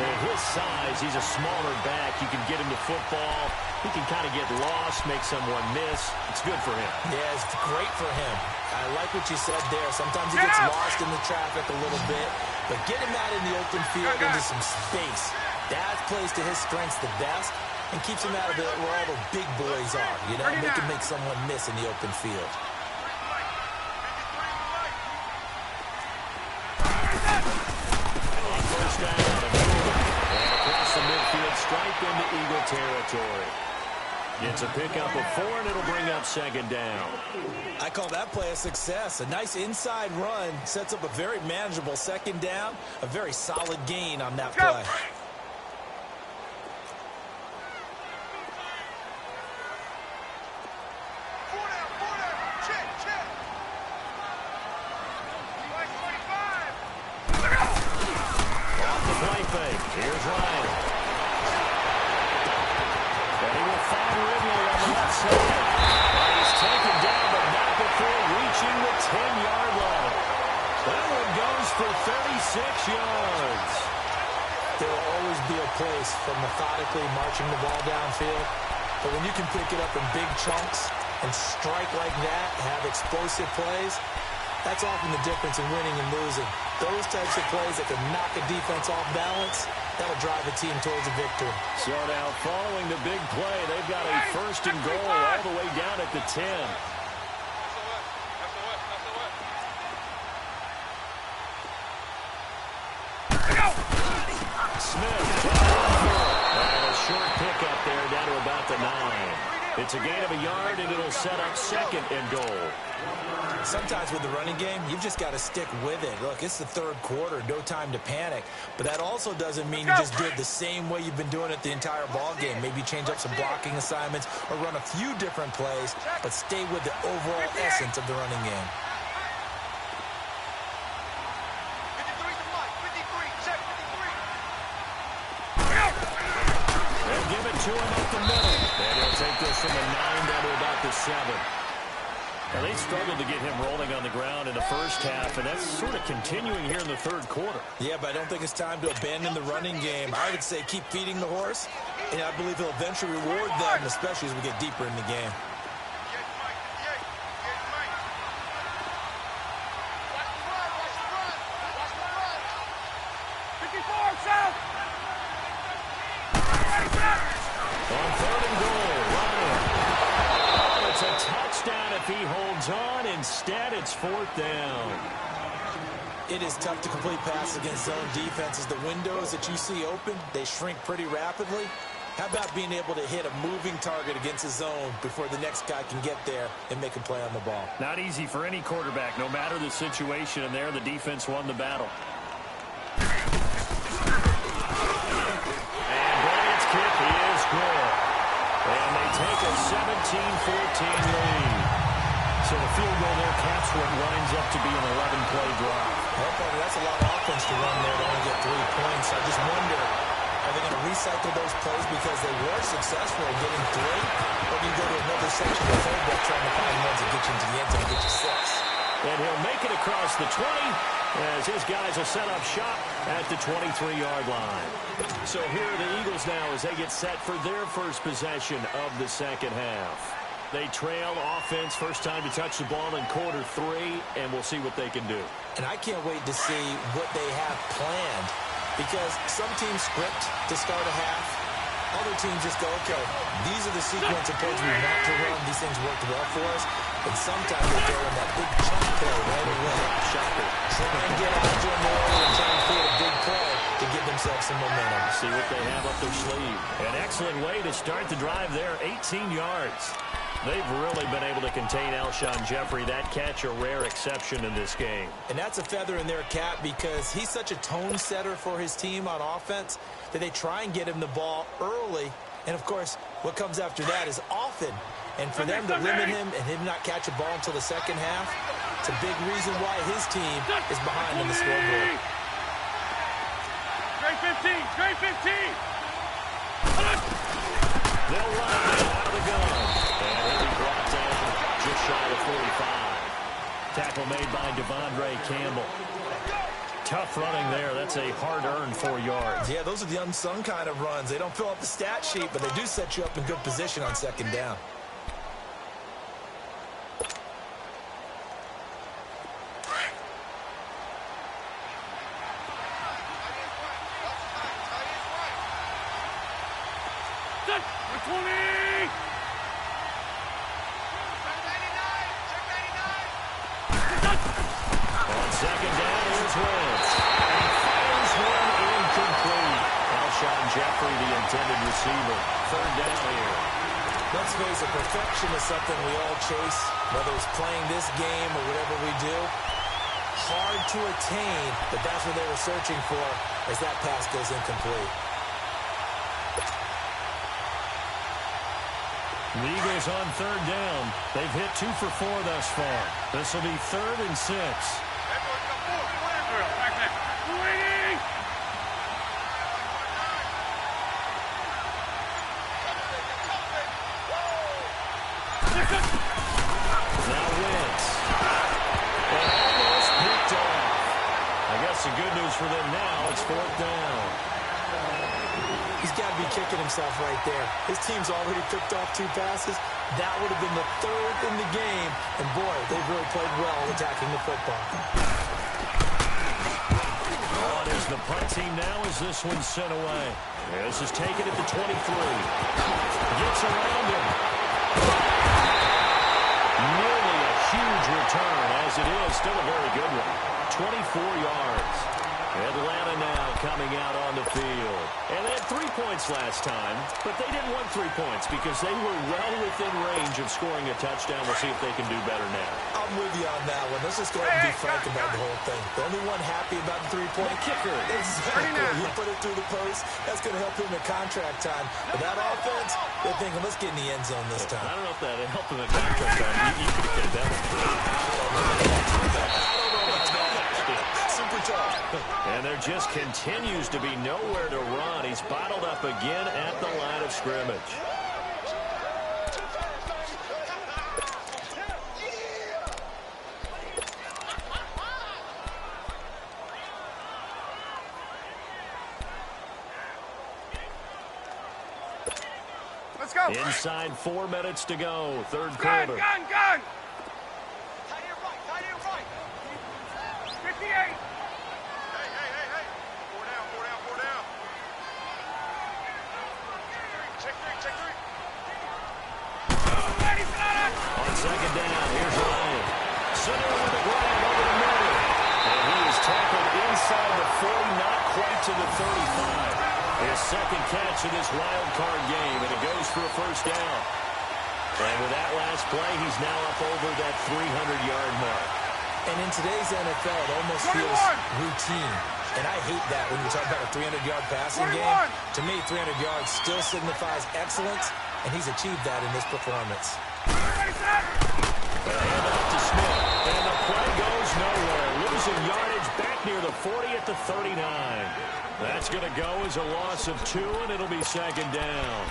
At his size, he's a smaller back. You can get him to football. He can kind of get lost, make someone miss. It's good for him. Yeah, it's great for him. I like what you said there. Sometimes he gets lost in the traffic a little bit, but get him out in the open field into some space. That plays to his strengths the best and keeps him out of it where all the big boys are. You know, they can make someone miss in the open field. On first down, and across the midfield stripe into Eagle territory. It's a pickup of 4, and it'll bring up second down. I call that play a success. A nice inside run sets up a very manageable second down, a very solid gain on that play. Off the play fake. Here's Ryan. And he will find Ridley on the left side. And he's taken down, but not before reaching the 10-yard line. That one goes for 36 yards. There will always be a place for methodically marching the ball downfield. But when you can pick it up in big chunks and strike like that, have explosive plays, that's often the difference in winning and losing. Those types of plays that can knock a defense off balance, that'll drive a team towards a victory. So now following the big play, they've got a first and goal all the way down at the 10. Smith, and a short pickup there down to about the 9. It's a gain of a yard, and it'll set up second and goal. Sometimes with the running game, you've just got to stick with it. Look, it's the third quarter, no time to panic. But that also doesn't mean you just do it the same way you've been doing it the entire ball game. Maybe change up some blocking assignments or run a few different plays, but stay with the overall essence of the running game. 53 to Mike. 53. Check 53. They'll give it to him up the middle. And he'll take this from the 9 down to about the 7. Now, they struggled to get him rolling on the ground in the first half, and that's sort of continuing here in the third quarter. Yeah, but I don't think it's time to abandon the running game. I would say keep feeding the horse, and I believe he'll eventually reward them, especially as we get deeper in the game. On third and goal, Ryan. Oh, it's a touchdown if he holds on. Instead, it's fourth down. It is tough to complete passes against zone defenses. The windows that you see open, they shrink pretty rapidly. How about being able to hit a moving target against a zone before the next guy can get there and make a play on the ball? Not easy for any quarterback, no matter the situation. And there, the defense won the battle. Kick is good. And they take a 17-14 lead. So the field goal there caps what winds up to be an 11-play drive. Well, partner, that's a lot of offense to run there to only get 3 points. I just wonder, are they going to recycle those plays because they were successful in getting 3? Or do you go to another section of the fullback trying to find ones that get you into the end zone and get you 6? And he'll make it across the 20 as his guys will set up shop at the 23-yard line. So here are the Eagles now as they get set for their first possession of the second half. They trail offense, first time to touch the ball in quarter 3, and we'll see what they can do. And I can't wait to see what they have planned, because some teams script to start a half. Other teams just go, okay, these are the sequence of plays we want to run. These things worked well for us. And sometimes they throw in that big chunk play right away. Shocker. Try and get after them early and try and create a big play to give themselves some momentum. See what they have up their sleeve. An excellent way to start the drive there, 18 yards. They've really been able to contain Alshon Jeffrey. That catch a rare exception in this game. And that's a feather in their cap because he's such a tone setter for his team on offense that they try and get him the ball early. And, of course, what comes after that is often. And for them to limit him and him not catch a ball until the second half, it's a big reason why his team is behind on the scoreboard. Straight 15. Straight 15. They'll run out of the gun. And he'll be brought down just shy of 45. Tackle made by Devondre Campbell. Tough running there. That's a hard-earned 4 yards. Yeah, those are the unsung kind of runs. They don't fill up the stat sheet, but they do set you up in good position on second down. Jeffrey, the intended receiver. Third down here. Let's face it, perfection is something we all chase, whether it's playing this game or whatever we do. Hard to attain, but that's what they were searching for as that pass goes incomplete. The Eagles on third down. They've hit 2 for 4 thus far. This will be 3rd and 6. The good news for them now, it's 4th down. He's got to be kicking himself right there. His team's already picked off 2 passes. That would have been the 3rd in the game. And, boy, they've really played well attacking the football. On is the punt team now as this one's sent away. This is taken at the 23. Gets around him. Nearly a huge return, as it is. Still a very good one. 24 yards. Atlanta now coming out on the field. And they had 3 points last time, but they didn't want 3 points because they were well within range of scoring a touchdown. We'll see if they can do better now. I'm with you on that one. Let's just go ahead and be frank about the whole thing. The only one happy about the 3-point kicker. Exactly. He put it through the post. That's going to help him in contract time. But that offense, they're thinking, let's get in the end zone this time. I don't know if that helped him in contract time. You could have get that one. Super tough. And there just continues to be nowhere to run. He's bottled up again at the line of scrimmage. Let's go. Inside 4 minutes to go. Third quarter. Gun. Tight end right. 58. Hey. 4 down. Check three. On second down, here's Ryan. Center with the grab over the middle. And he is tackled inside the 40, not quite to the 35. His second catch of this wild card game, and it goes for a first down. And with that last play, he's now up over that 300-yard mark. And in today's NFL, it almost feels routine. And I hate that when you talk about a 300-yard passing game. To me, 300 yards still signifies excellence, and he's achieved that in this performance. Hand off to Smith, and the play goes nowhere. Losing yardage back near the 40 at the 39. That's going to go as a loss of 2, and it'll be second down.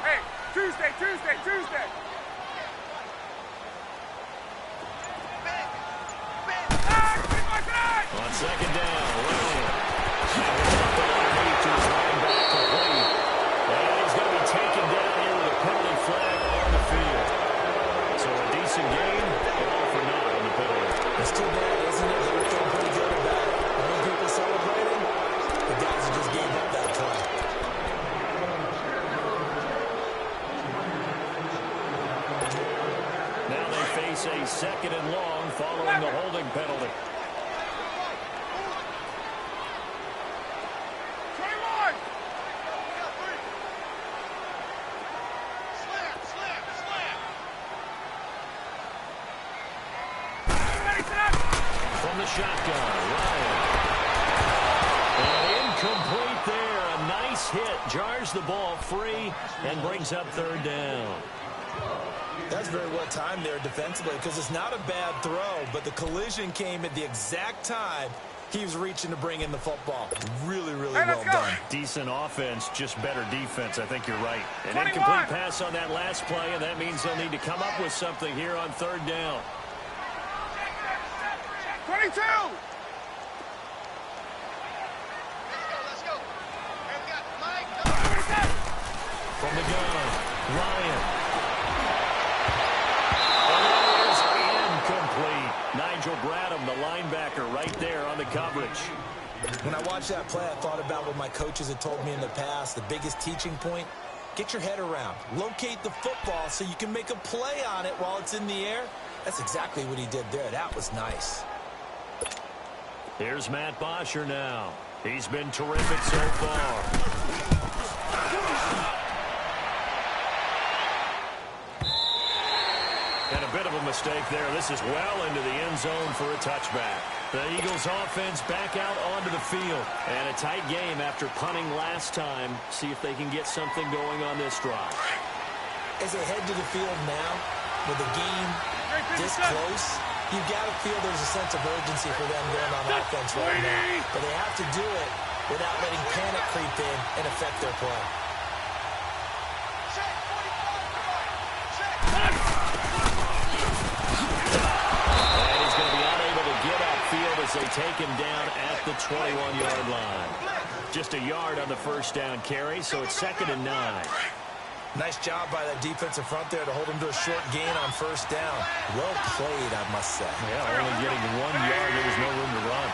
Hey, Tuesday. On second down, Ryan. Underneath to his linebacker complete. And he's going to be taken down here with a penalty flag on the field. So a decent game, and all for naught on the penalty. It's too bad, isn't it? They were feeling pretty good about it. When people celebrating, the guys who just gave up that play. Now they face a second and long following the holding penalty. From the shotgun, Ryan. And incomplete there. A nice hit. Jars the ball free and brings up third down. That's very well timed there defensively because it's not a bad throw, but the collision came at the exact time he was reaching to bring in the football. Really well done. Decent offense, just better defense. I think you're right. An 21. incomplete pass on that last play, and that means they'll need to come up with something here on third down. 22. Let's go. Hey, we got Mike. From the gun, Ryan. And it is incomplete. Nigel Bradham, the linebacker, right there on the coverage. When I watched that play, I thought about what my coaches had told me in the past. The biggest teaching point, Get your head around. Locate the football so you can make a play on it while it's in the air. That's exactly what he did there. That was nice. Here's Matt Bosher now. He's been terrific so far. And a bit of a mistake there. This is well into the end zone for a touchback. The Eagles offense back out onto the field. And a tight game after punting last time. See if they can get something going on this drive. As they head to the field now, with the game this close, you've got to feel there's a sense of urgency for them going on offense right now. But they have to do it without letting panic creep in and affect their play. As they take him down at the 21-yard line. Just a yard on the first down carry, so it's 2nd and 9. Nice job by that defensive front there to hold him to a short gain on first down. Well played, I must say. Yeah, only getting 1 yard. There was no room to run.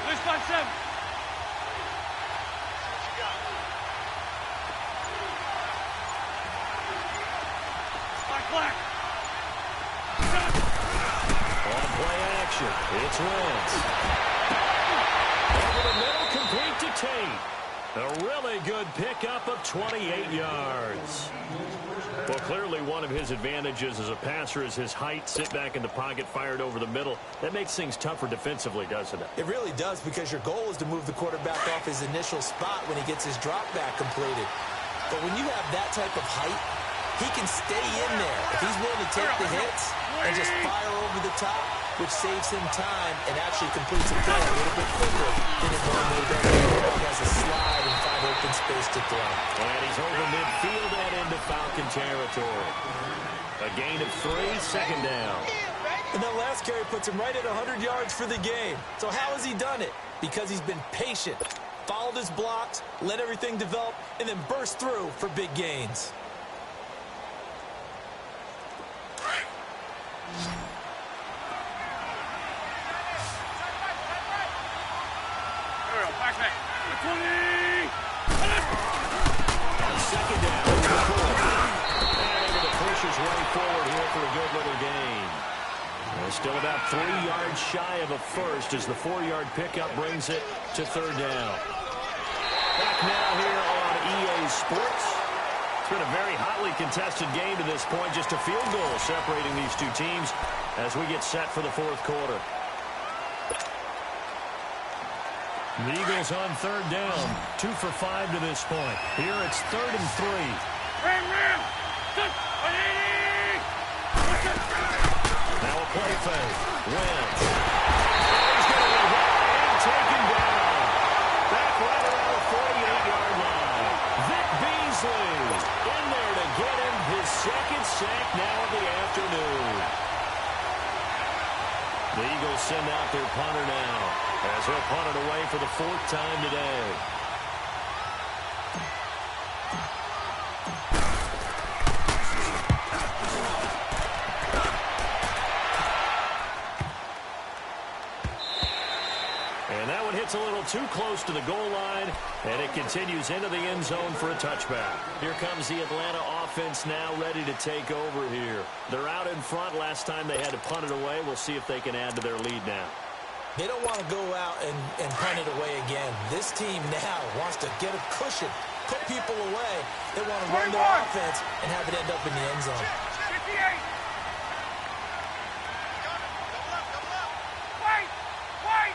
This by 7. Black. Play action. It's Wentz. Over the middle, complete to Tate. A really good pickup of 28 yards. Well, clearly one of his advantages as a passer is his height. Sit back in the pocket, fired over the middle. That makes things tougher defensively, doesn't it? It really does, because your goal is to move the quarterback off his initial spot when he gets his drop back completed. But when you have that type of height, he can stay in there if he's willing to take the hits and just fire over the top, which saves him time and actually completes a play a little bit quicker than it normally does. He has a slide and find open space to throw. And he's over midfield and into Falcon territory. A gain of 3, 2nd down. And that last carry puts him right at 100 yards for the game. So how has he done it? Because he's been patient, followed his blocks, let everything develop, and then burst through for big gains. Second down. And able to push his way forward here for a good little gain. They're still about 3 yards shy of a first as the 4-yard pickup brings it to 3rd down. Back now here on EA Sports. It's been a very hotly contested game to this point. Just a field goal separating these two teams as we get set for the 4th quarter. The Eagles on 3rd down, 2 for 5 to this point. Here it's 3rd and 3. Now a play fake. Wentz. He's going to be hit and taken down. Back right around the 48-yard line. Vic Beasley in there to get him his 2nd sack now of the afternoon. The Eagles send out their punter now, as he'll punt it away for the 4th time today. And that one hits a little too close to the goal line, and it continues into the end zone for a touchback. Here comes the Atlanta offense now ready to take over here. They're out in front. Last time they had to punt it away. We'll see if they can add to their lead now. They don't want to go out and punt it away again. This team now wants to get a cushion, put people away. They want to run their offense and have it end up in the end zone. 58. Wait.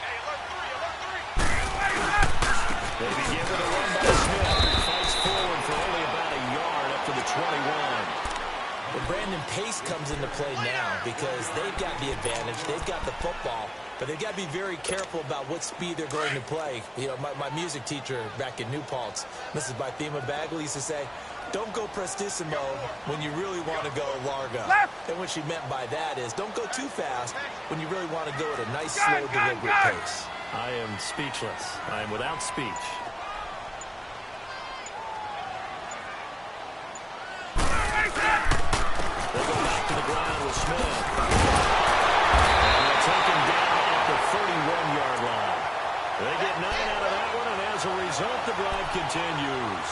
Hey, alert 3. They begin with a run by Smith. Fights forward for only about a yard up to the 21. Well, Brandon, pace comes into play now because they've got the advantage. They've got the football, but they've got to be very careful about what speed they're going to play. You know, my music teacher back in New Paltz, Mrs. Bythema Bagley, used to say, don't go prestissimo when you really want to go largo. And what she meant by that is don't go too fast when you really want to go at a nice, slow, deliberate pace. I am speechless. I am without speech. They go back to the ground with Smith. And they'll take him down at the 31-yard line. They get 9 out of that one, and as a result, the drive continues.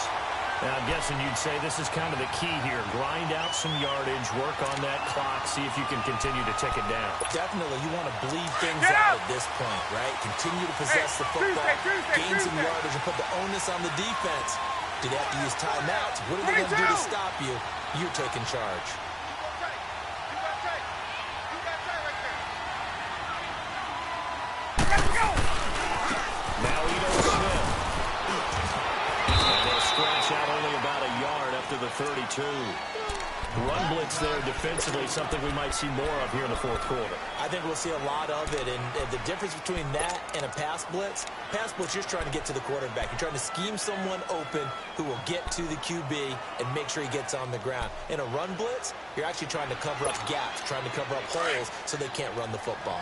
Now, I'm guessing you'd say this is kind of the key here. Grind out some yardage, work on that clock, see if you can continue to tick it down. Definitely, you want to bleed things out at this point, right? Continue to possess the football, gain some yardage, and put the onus on the defense. Do they have to use timeouts? What are they going to do to stop you? You're taking charge. Scratch out only about a yard after the 32. Run blitz there defensively, something we might see more of here in the fourth quarter. I think we'll see a lot of it, and the difference between that and a pass blitz, you're just trying to get to the quarterback. You're trying to scheme someone open who will get to the QB and make sure he gets on the ground. In a run blitz, you're actually trying to cover up gaps, trying to cover up holes so they can't run the football.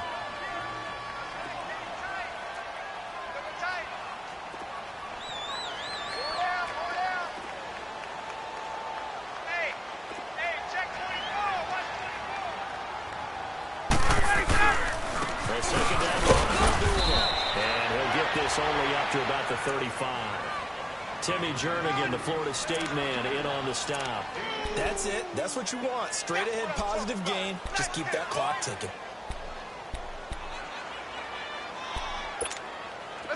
Only up to about the 35. Timmy Jernigan, the Florida State man, in on the stop. That's it. That's what you want. Straight ahead, positive gain. Just keep that clock ticking.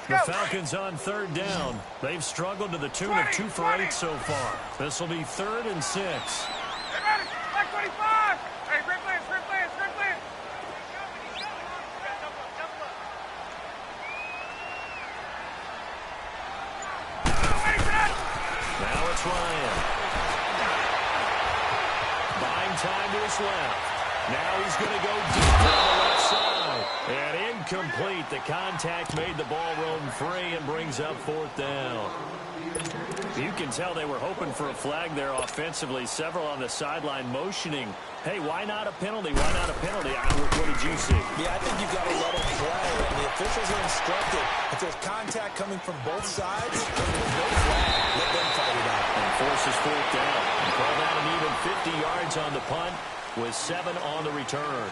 The Falcons on third down. They've struggled to the tune of 2 for 8 so far. This will be 3rd and 6. Back 25! Hey, red lance. Now it's Ryan. Buying time to his left. Now he's going to go deep on the left side. And incomplete. The contact made the ball roam free and brings up 4th down. You can tell they were hoping for a flag there offensively. Several on the sideline motioning. Hey, why not a penalty? Why not a penalty? What did you see? Yeah, I think you've got to let them play. And the officials are instructed. If there's contact coming from both sides, there's no flag. Let them fight it out. And forces 4th down. And call that an even 50 yards on the punt with 7 on the return.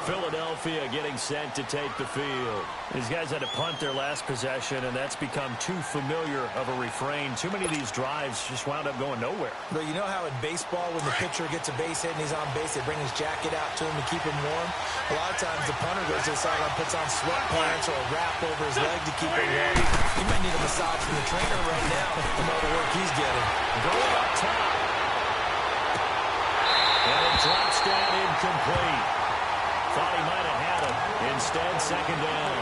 Philadelphia getting set to take the field. These guys had to punt their last possession, and that's become too familiar of a refrain. Too many of these drives just wound up going nowhere. But you know how in baseball, when the pitcher gets a base hit and he's on base, they bring his jacket out to him to keep him warm? A lot of times the punter goes to the sideline, puts on sweatpants or a wrap over his leg to keep him warm. He might need a massage from the trainer right now from all the work he's getting. Going up top. And it drops down incomplete. Thought he might have had it. Instead, 2nd down.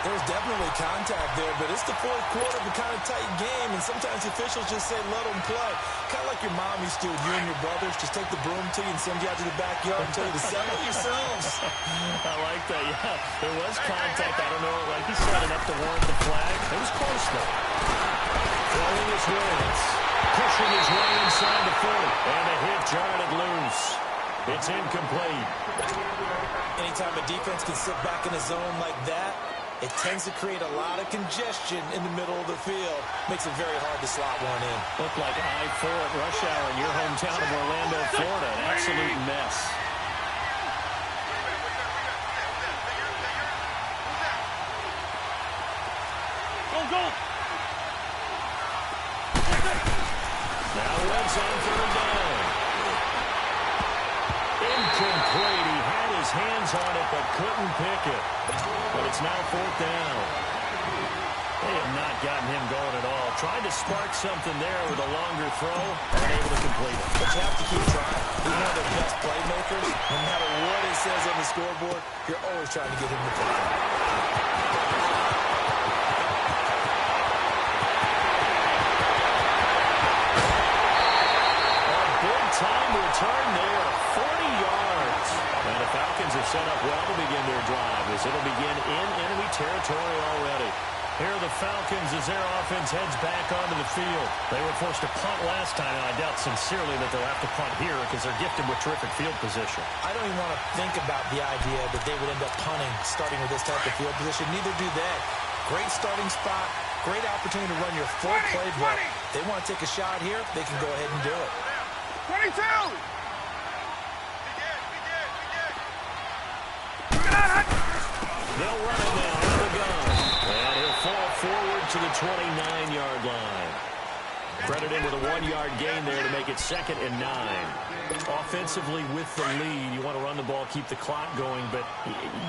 There's definitely contact there, but it's the fourth quarter of a kind of tight game, and sometimes officials just say, let them play. Kind of like your mom used to with you and your brothers. Just take the broom to you and send you out to the backyard and tell you to settle yourselves. I like that, yeah. There was contact. I don't know, like he said, enough to warrant the flag. It was close, though. Throwing his Williams. Pushing his way inside the 40. And a hit jarred it loose. It's incomplete. Anytime a defense can sit back in a zone like that, it tends to create a lot of congestion in the middle of the field. Makes it very hard to slot one in. Looked like I-4 at rush hour in your hometown of Orlando, Florida. An absolute mess. Go! Now Wentz on 3rd down. Incomplete. He had his hands on it but couldn't pick it. But it's now 4th down. They have not gotten him going at all. Tried to spark something there with a longer throw. Unable to complete it. But you have to keep trying. He's one of their best playmakers. No matter what it says on the scoreboard, you're always trying to get him the football. Time return there, 40 yards. And the Falcons are set up well to begin their drive as it'll begin in enemy territory already. Here are the Falcons as their offense heads back onto the field. They were forced to punt last time, and I doubt sincerely that they'll have to punt here because they're gifted with terrific field position. I don't even want to think about the idea that they would end up punting starting with this type of field position. Neither do they. Great starting spot, great opportunity to run your full playbook. They want to take a shot here, they can go ahead and do it. 22! They'll run it now on the gun. And he'll fall forward to the 29-yard line. Credited with a 1-yard gain there to make it 2nd and 9. Offensively with the lead, you want to run the ball, keep the clock going, but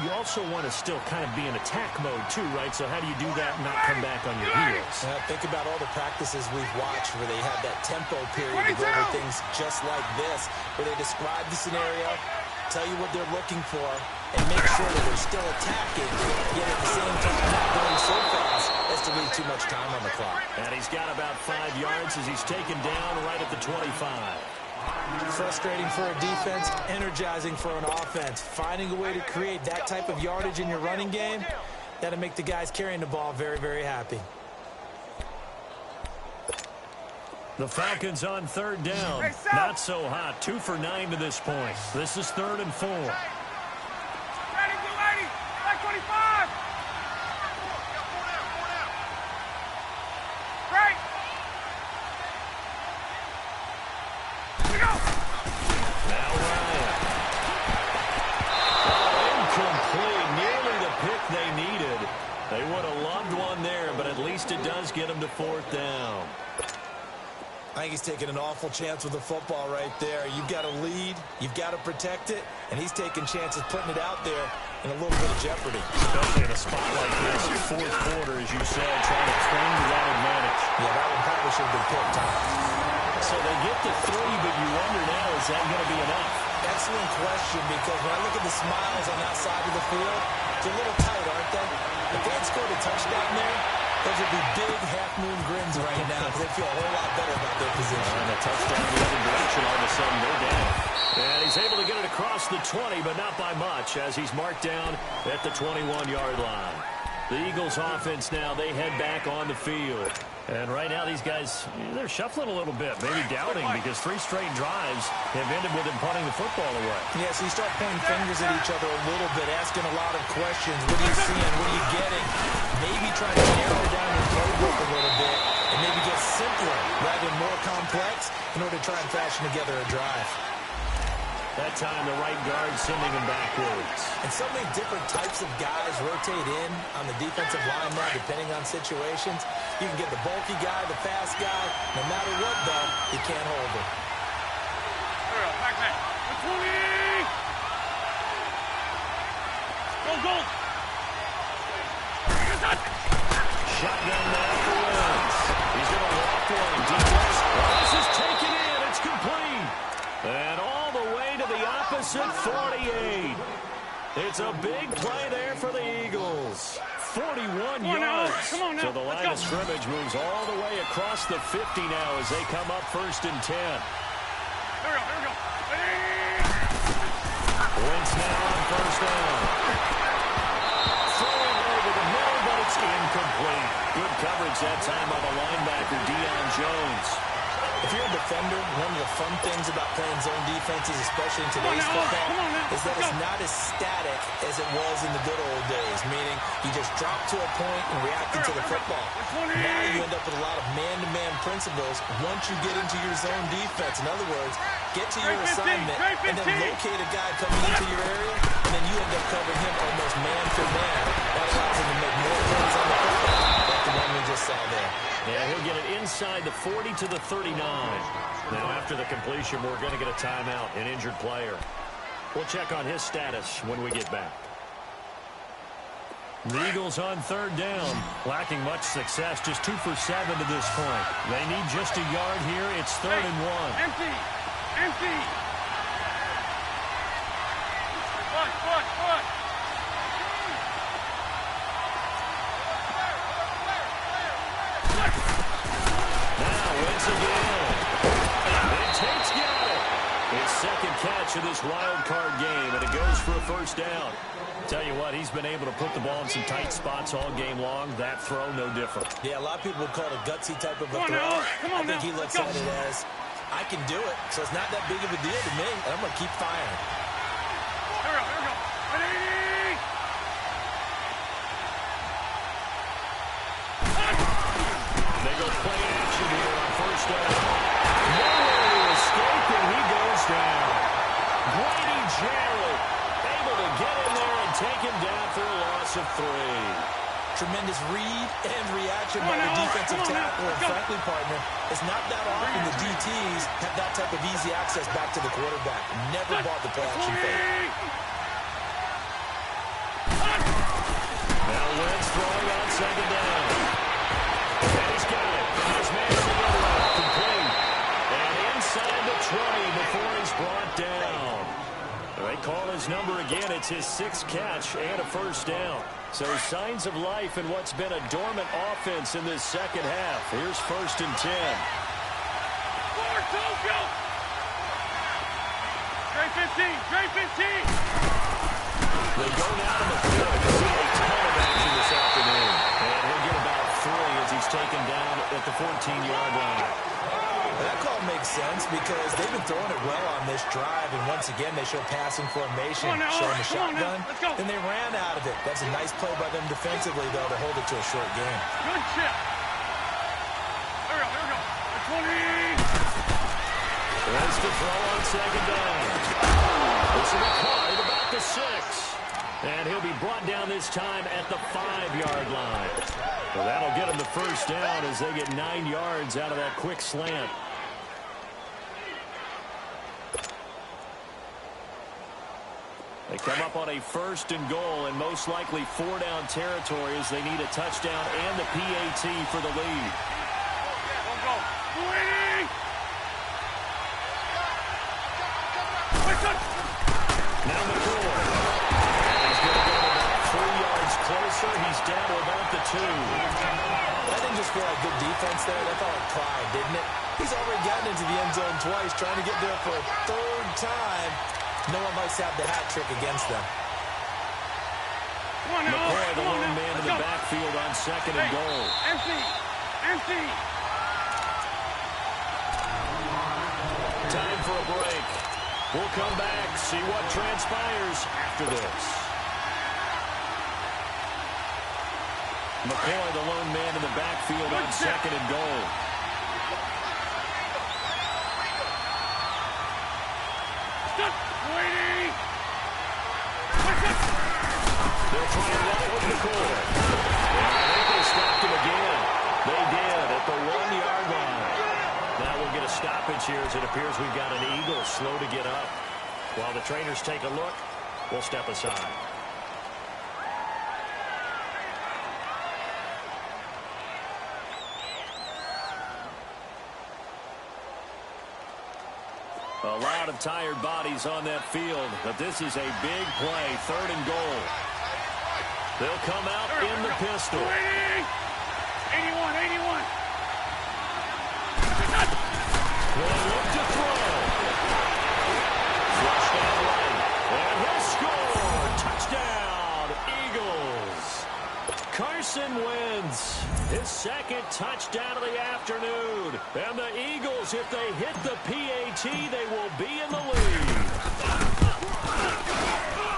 you also want to still kind of be in attack mode too, right? So how do you do that and not come back on your heels? Think about all the practices we've watched where they have that tempo period to go over things just like this, where they describe the scenario, tell you what they're looking for, and make sure that they're still attacking, yet at the same time not going so fast as to leave too much time on the clock. And he's got about 5 yards as he's taken down right at the 25. Frustrating for a defense, energizing for an offense. Finding a way to create that type of yardage in your running game, that'll make the guys carrying the ball very, very happy. The Falcons on 3rd down. Not so hot. 2 for 9 to this point. This is 3rd and 4. Ready, blue 80, back 25. Great. Here we go. Now Ryan. Incomplete. Nearly the pick they needed. They would have loved one there, but at least it does get them to 4th down. I think he's taking an awful chance with the football right there. You've got to lead, you've got to protect it, and he's taking chances putting it out there in a little bit of jeopardy. Especially in a spot like this, 4th quarter, as you said, trying to cling to that advantage. Yeah, that one probably should have been picked, Tom. So they get to 3, but you wonder now, is that going to be enough? Excellent question, because when I look at the smiles on that side of the field, it's a little tight, aren't they? If they had scored a touchdown there, those would be big half-moon grins right now because they feel a whole lot better about their position. And a touchdown the other direction, all of a sudden they're down. And he's able to get it across the 20, but not by much, as he's marked down at the 21-yard line. The Eagles offense now, they head back on the field. And right now these guys, they're shuffling a little bit, maybe doubting, because 3 straight drives have ended with them punting the football away. Yeah, so you start pointing fingers at each other a little bit, asking a lot of questions. What are you seeing? What are you getting? Maybe trying to narrow down your playbook a little bit and maybe get simpler rather than more complex in order to try and fashion together a drive. That time the right guard sending him backwards. And so many different types of guys rotate in on the defensive line now, depending on situations. You can get the bulky guy, the fast guy. No matter what, though, you can't hold him. There we go, back man. 20. Go. Shotgun now for Wentz. He's going to walk one. Defense. This is taken in. It's complete. And all the way to the opposite 48. It's a big play there for the Eagles. 41 yards. Come on now. So the line of scrimmage moves all the way across the 50 now as they come up 1st and 10. Here we go. Wentz now on 1st down. Throwing over the middle, but it's incomplete. Good coverage that time by the linebacker, Deion Jones. If you're a defender, one of the fun things about playing zone defenses, especially in today's football, is that it's not as static as it was in the good old days, meaning you just drop to a point and reacted to the football. Now you end up with a lot of man-to-man principles once you get into your zone defense. In other words, get to your assignment and then locate a guy coming into your area, and then you end up covering him almost man for man. That allows him to make more plays on the football like the one we just saw there. Yeah, he'll get it inside the 40 to the 39. Now, after the completion, we're going to get a timeout, an injured player. We'll check on his status when we get back. The Eagles on 3rd down, lacking much success, just 2 for 7 to this point. They need just a yard here. It's 3rd and 1. Empty. Foot. Wentz again. And Tate's got it. His 2nd catch of this wild card game, and it goes for a 1st down. Tell you what, he's been able to put the ball in some tight spots all game long. That throw, no different. Yeah, a lot of people would call it a gutsy type of a throw. I think he looks at it as, I can do it, so it's not that big of a deal to me, and I'm going to keep firing. Here we go. Ready? They go play action here on 1st down. Nowhere to escape, and he goes down. Grady Jarrett able to get in there and take him down for a loss of 3. Tremendous read and reaction by the defensive tackle. And frankly, partner, it's not that often the DTs have that type of easy access back to the quarterback. Never bought the play action fake. Now Wentz throwing on second down. And he's got it. His man in the middle, complete. And inside the 20 before he's brought down. They call his number again. It's his 6th catch and a first down. So signs of life in what's been a dormant offense in this second half. Here's 1st and 10. Trey 15, Trey 15. They go now to the field. You see a ton of action this afternoon. And he'll get about 3 as he's taken down at the 14-yard line. That call makes sense because they've been throwing it well on this drive, and once again they show passing formation, showing the shotgun. Then they ran out of it. That's a nice play by them defensively, though, to hold it to a short game. Good chip. Here we go. 20. Wants to throw on second down. This is McCoy about the 6. And he'll be brought down this time at the 5-yard line. Well, that'll get him the first down as they get 9 yards out of that quick slant. They come up on a 1st and goal and most likely 4-down territory as they need a touchdown and the PAT for the lead. Go. 20. Now McCoy. He's going to go about 3 yards closer. He's down to about the 2. That didn't just feel like good defense there. That felt like pride, didn't it? He's already gotten into the end zone twice, trying to get there for a 3rd time. No one likes to have the hat trick against them. McCoy, the lone man in the backfield on 2nd and goal. Empty. Time for a break. We'll come back, see what transpires after this. McCoy, the lone man in the backfield on 2nd and goal. They'll try to run it with McCoy. And I think they stopped him again. They did at the 1-yard line. Now we'll get a stoppage here as it appears we've got an Eagle slow to get up. While the trainers take a look, we'll step aside. A lot of tired bodies on that field, but this is a big play, 3rd and goal. They'll come out in the pistol. 81. They'll look to throw. Flush down right. And he'll score. Touchdown, Eagles. Carson Wentz, his 2nd touchdown of the afternoon. And the Eagles, if they hit the PAT, they will be in the lead.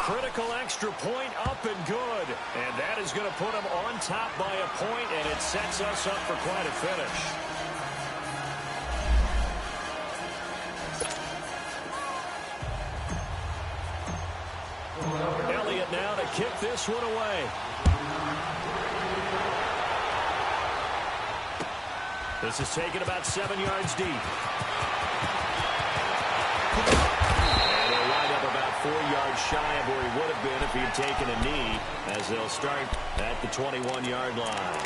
Critical extra point up and good. And that is going to put them on top by a point, and it sets us up for quite a finish. Elliott now to kick this one away. This is taken about 7 yards deep. And he'll line up about 4 yards shy of where he would have been if he had taken a knee, as they'll start at the 21-yard line.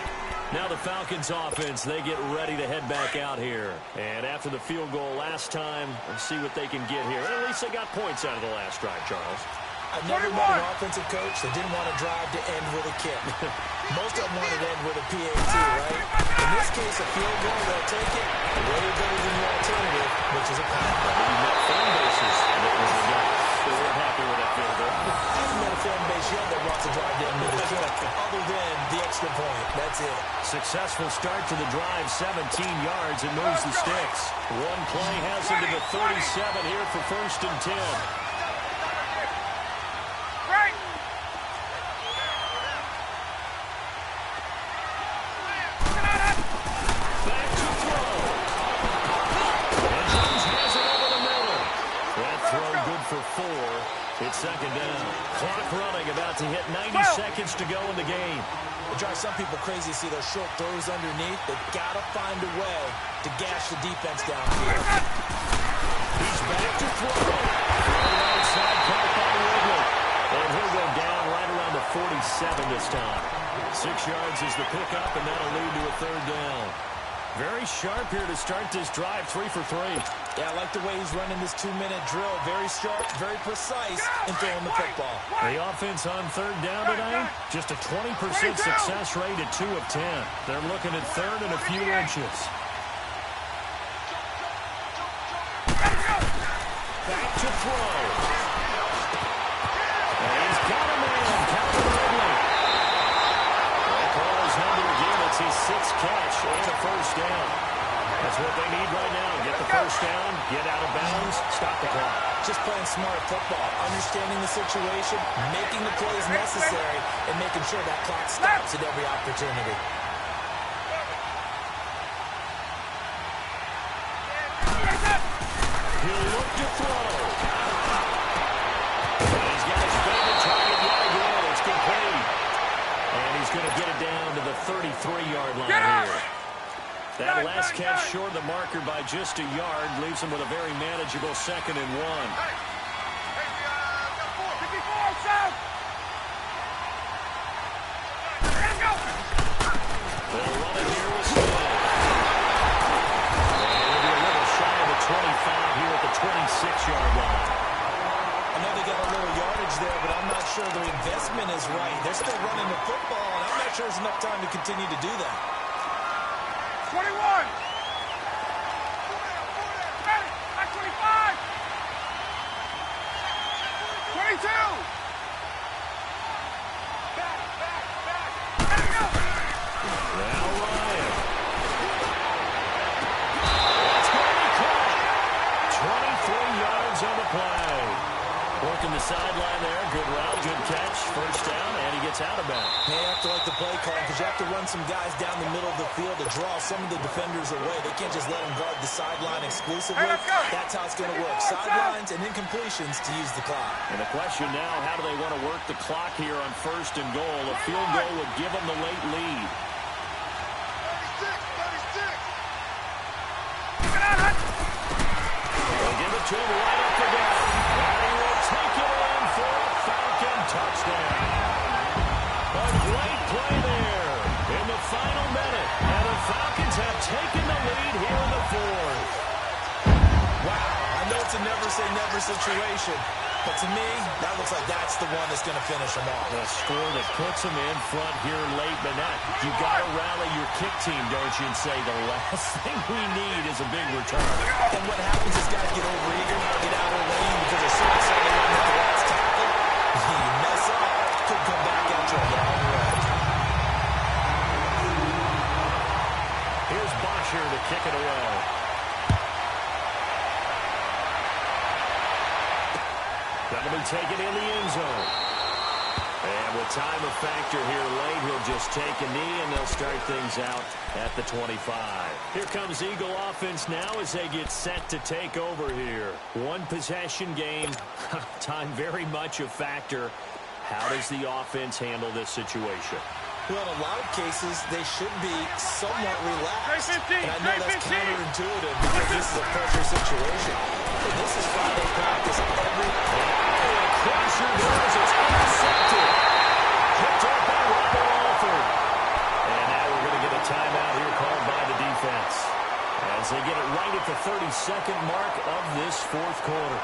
Now the Falcons offense, they get ready to head back out here. And after the field goal last time, let's see what they can get here. At least they got points out of the last drive, Charles. I've never met an offensive coach that didn't want to drive to end with a kick. Most of them wanted to end with a PAT, right? In this case, a field goal, they'll take it. Way better than the alternative, which is a punt. You met fan bases that were happy with that field goal. I haven't met a fan base yet that wants to drive to end with a kick, other than the extra point. That's it. Successful start to the drive, 17 yards, and moves the sticks. One play has him to the 37 here for 1st and 10. It's second down. Clock running, about to hit 90 seconds to go in the game. It drives some people crazy to see those short throws underneath. They've got to find a way to gash the defense downfield. He's back to throw. Right side, caught by Ridley. And he'll go down right around the 47 this time. 6 yards is the pickup, and that'll lead to a third down. Very sharp here to start this drive, 3 for 3. Yeah, I like the way he's running this 2-minute drill. Very sharp, very precise in throwing the football. The offense on third down tonight, just a 20% success rate at 2 of 10. They're looking at third and a few inches. Back to throw. And he's got a man, Calvin Ridley. That call is number again. It's his 6th catch and a first down. That's what they need right now. Get the first down, get out of bounds, stop the clock. Just playing smart football, understanding the situation, making the plays necessary, and making sure that clock stops at every opportunity. He'll look to throw. He's got his favorite target yet again. It's complete. And he's going to get it down to the 33-yard line here. That last catch short of the marker by just a yard leaves him with a very manageable 2nd and 1. They'll run it here with Smith. And it'll be a little shy of the 25 here at the 26-yard line. I know they got a little yardage there, but I'm not sure their investment is right. They're still running the football, and I'm not sure there's enough time to continue to do that. 21. 20, not 25. 22. Back. Let it go. Now Ryan. It's going to be caught. 23 yards on the play. Working the sideline there. Good route, good catch. First down, and he gets out of bounds. They have to like the play call because you have to run some guys down the middle of the field to draw some of the defenders away. They can't just let them guard the sideline exclusively. That's how it's going to work. Sidelines and incompletions to use the clock. And the question now, how do they want to work the clock here on 1st and goal? A field goal would give them the late lead. 36. They'll give it to him right up the gut. And he will take it in for a Falcon touchdown. A great play there in the final minute. And the Falcons have taken the lead here in the 4th. Wow, I know it's a never-say-never situation, but to me, that looks like that's the one that's going to finish them off. A score that puts them in front here late, but you got to rally your kick team, don't you, and say the last thing we need is a big return. And what happens is guys get overeager, get out of the lane because they're so excited to run at the last tackle. You mess up, could come back after a long run. Here's Bosher to kick it away. That'll be taken in the end zone. And with time a factor here late, he'll just take a knee, and they'll start things out at the 25. Here comes Eagle offense now as they get set to take over here. One possession game. Time very much a factor. How does the offense handle this situation? Well, in a lot of cases, they should be somewhat relaxed. And I know that's counterintuitive because this is a pressure situation. But this is Friday practice every Crusher goes, it's intercepted. Picked up by Robert Alford. And now we're going to get a timeout here called by the defense as they get it right at the 32nd mark of this 4th quarter.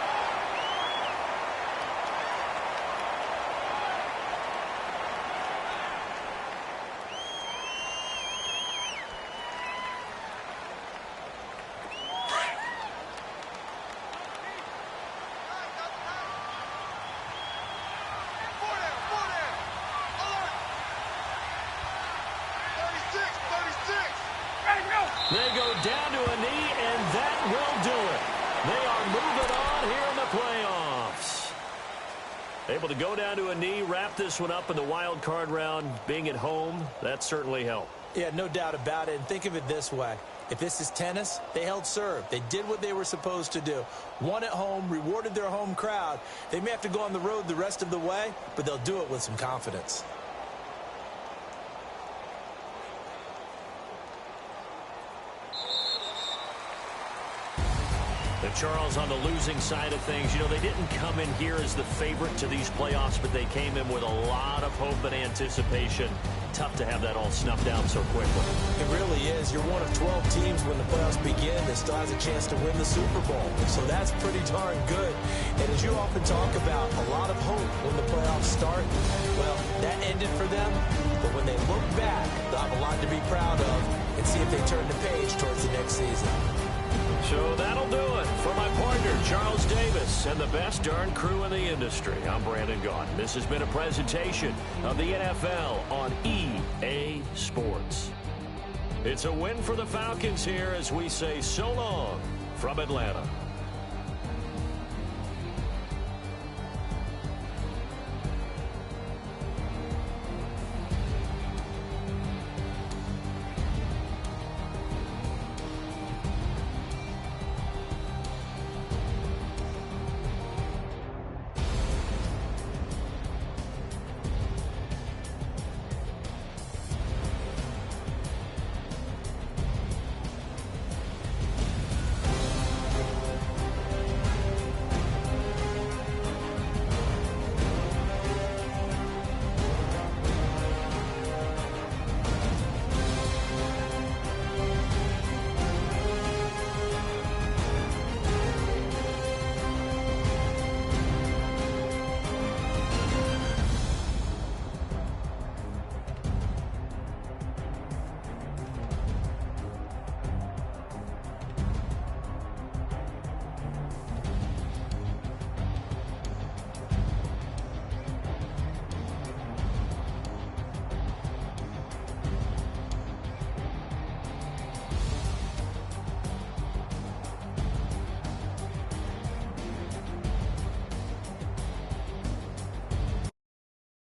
They go down to a knee, and that will do it. They are moving on here in the playoffs. Able to go down to a knee, wrap this one up in the wild card round. Being at home, that certainly helped. Yeah, no doubt about it. And think of it this way. If this is tennis, they held serve. They did what they were supposed to do. Won at home, rewarded their home crowd. They may have to go on the road the rest of the way, but they'll do it with some confidence. And Charles, on the losing side of things, you know, they didn't come in here as the favorite to these playoffs, but they came in with a lot of hope and anticipation. Tough to have that all snuffed down so quickly. It really is. You're one of 12 teams when the playoffs begin that still has a chance to win the Super Bowl. So that's pretty darn good. And as you often talk about, a lot of hope when the playoffs start. Well, that ended for them. But when they look back, they'll have a lot to be proud of and see if they turn the page towards the next season. So that'll do it for my partner, Charles Davis, and the best darn crew in the industry. I'm Brandon Gaudin. This has been a presentation of the NFL on EA Sports. It's a win for the Falcons here as we say so long from Atlanta.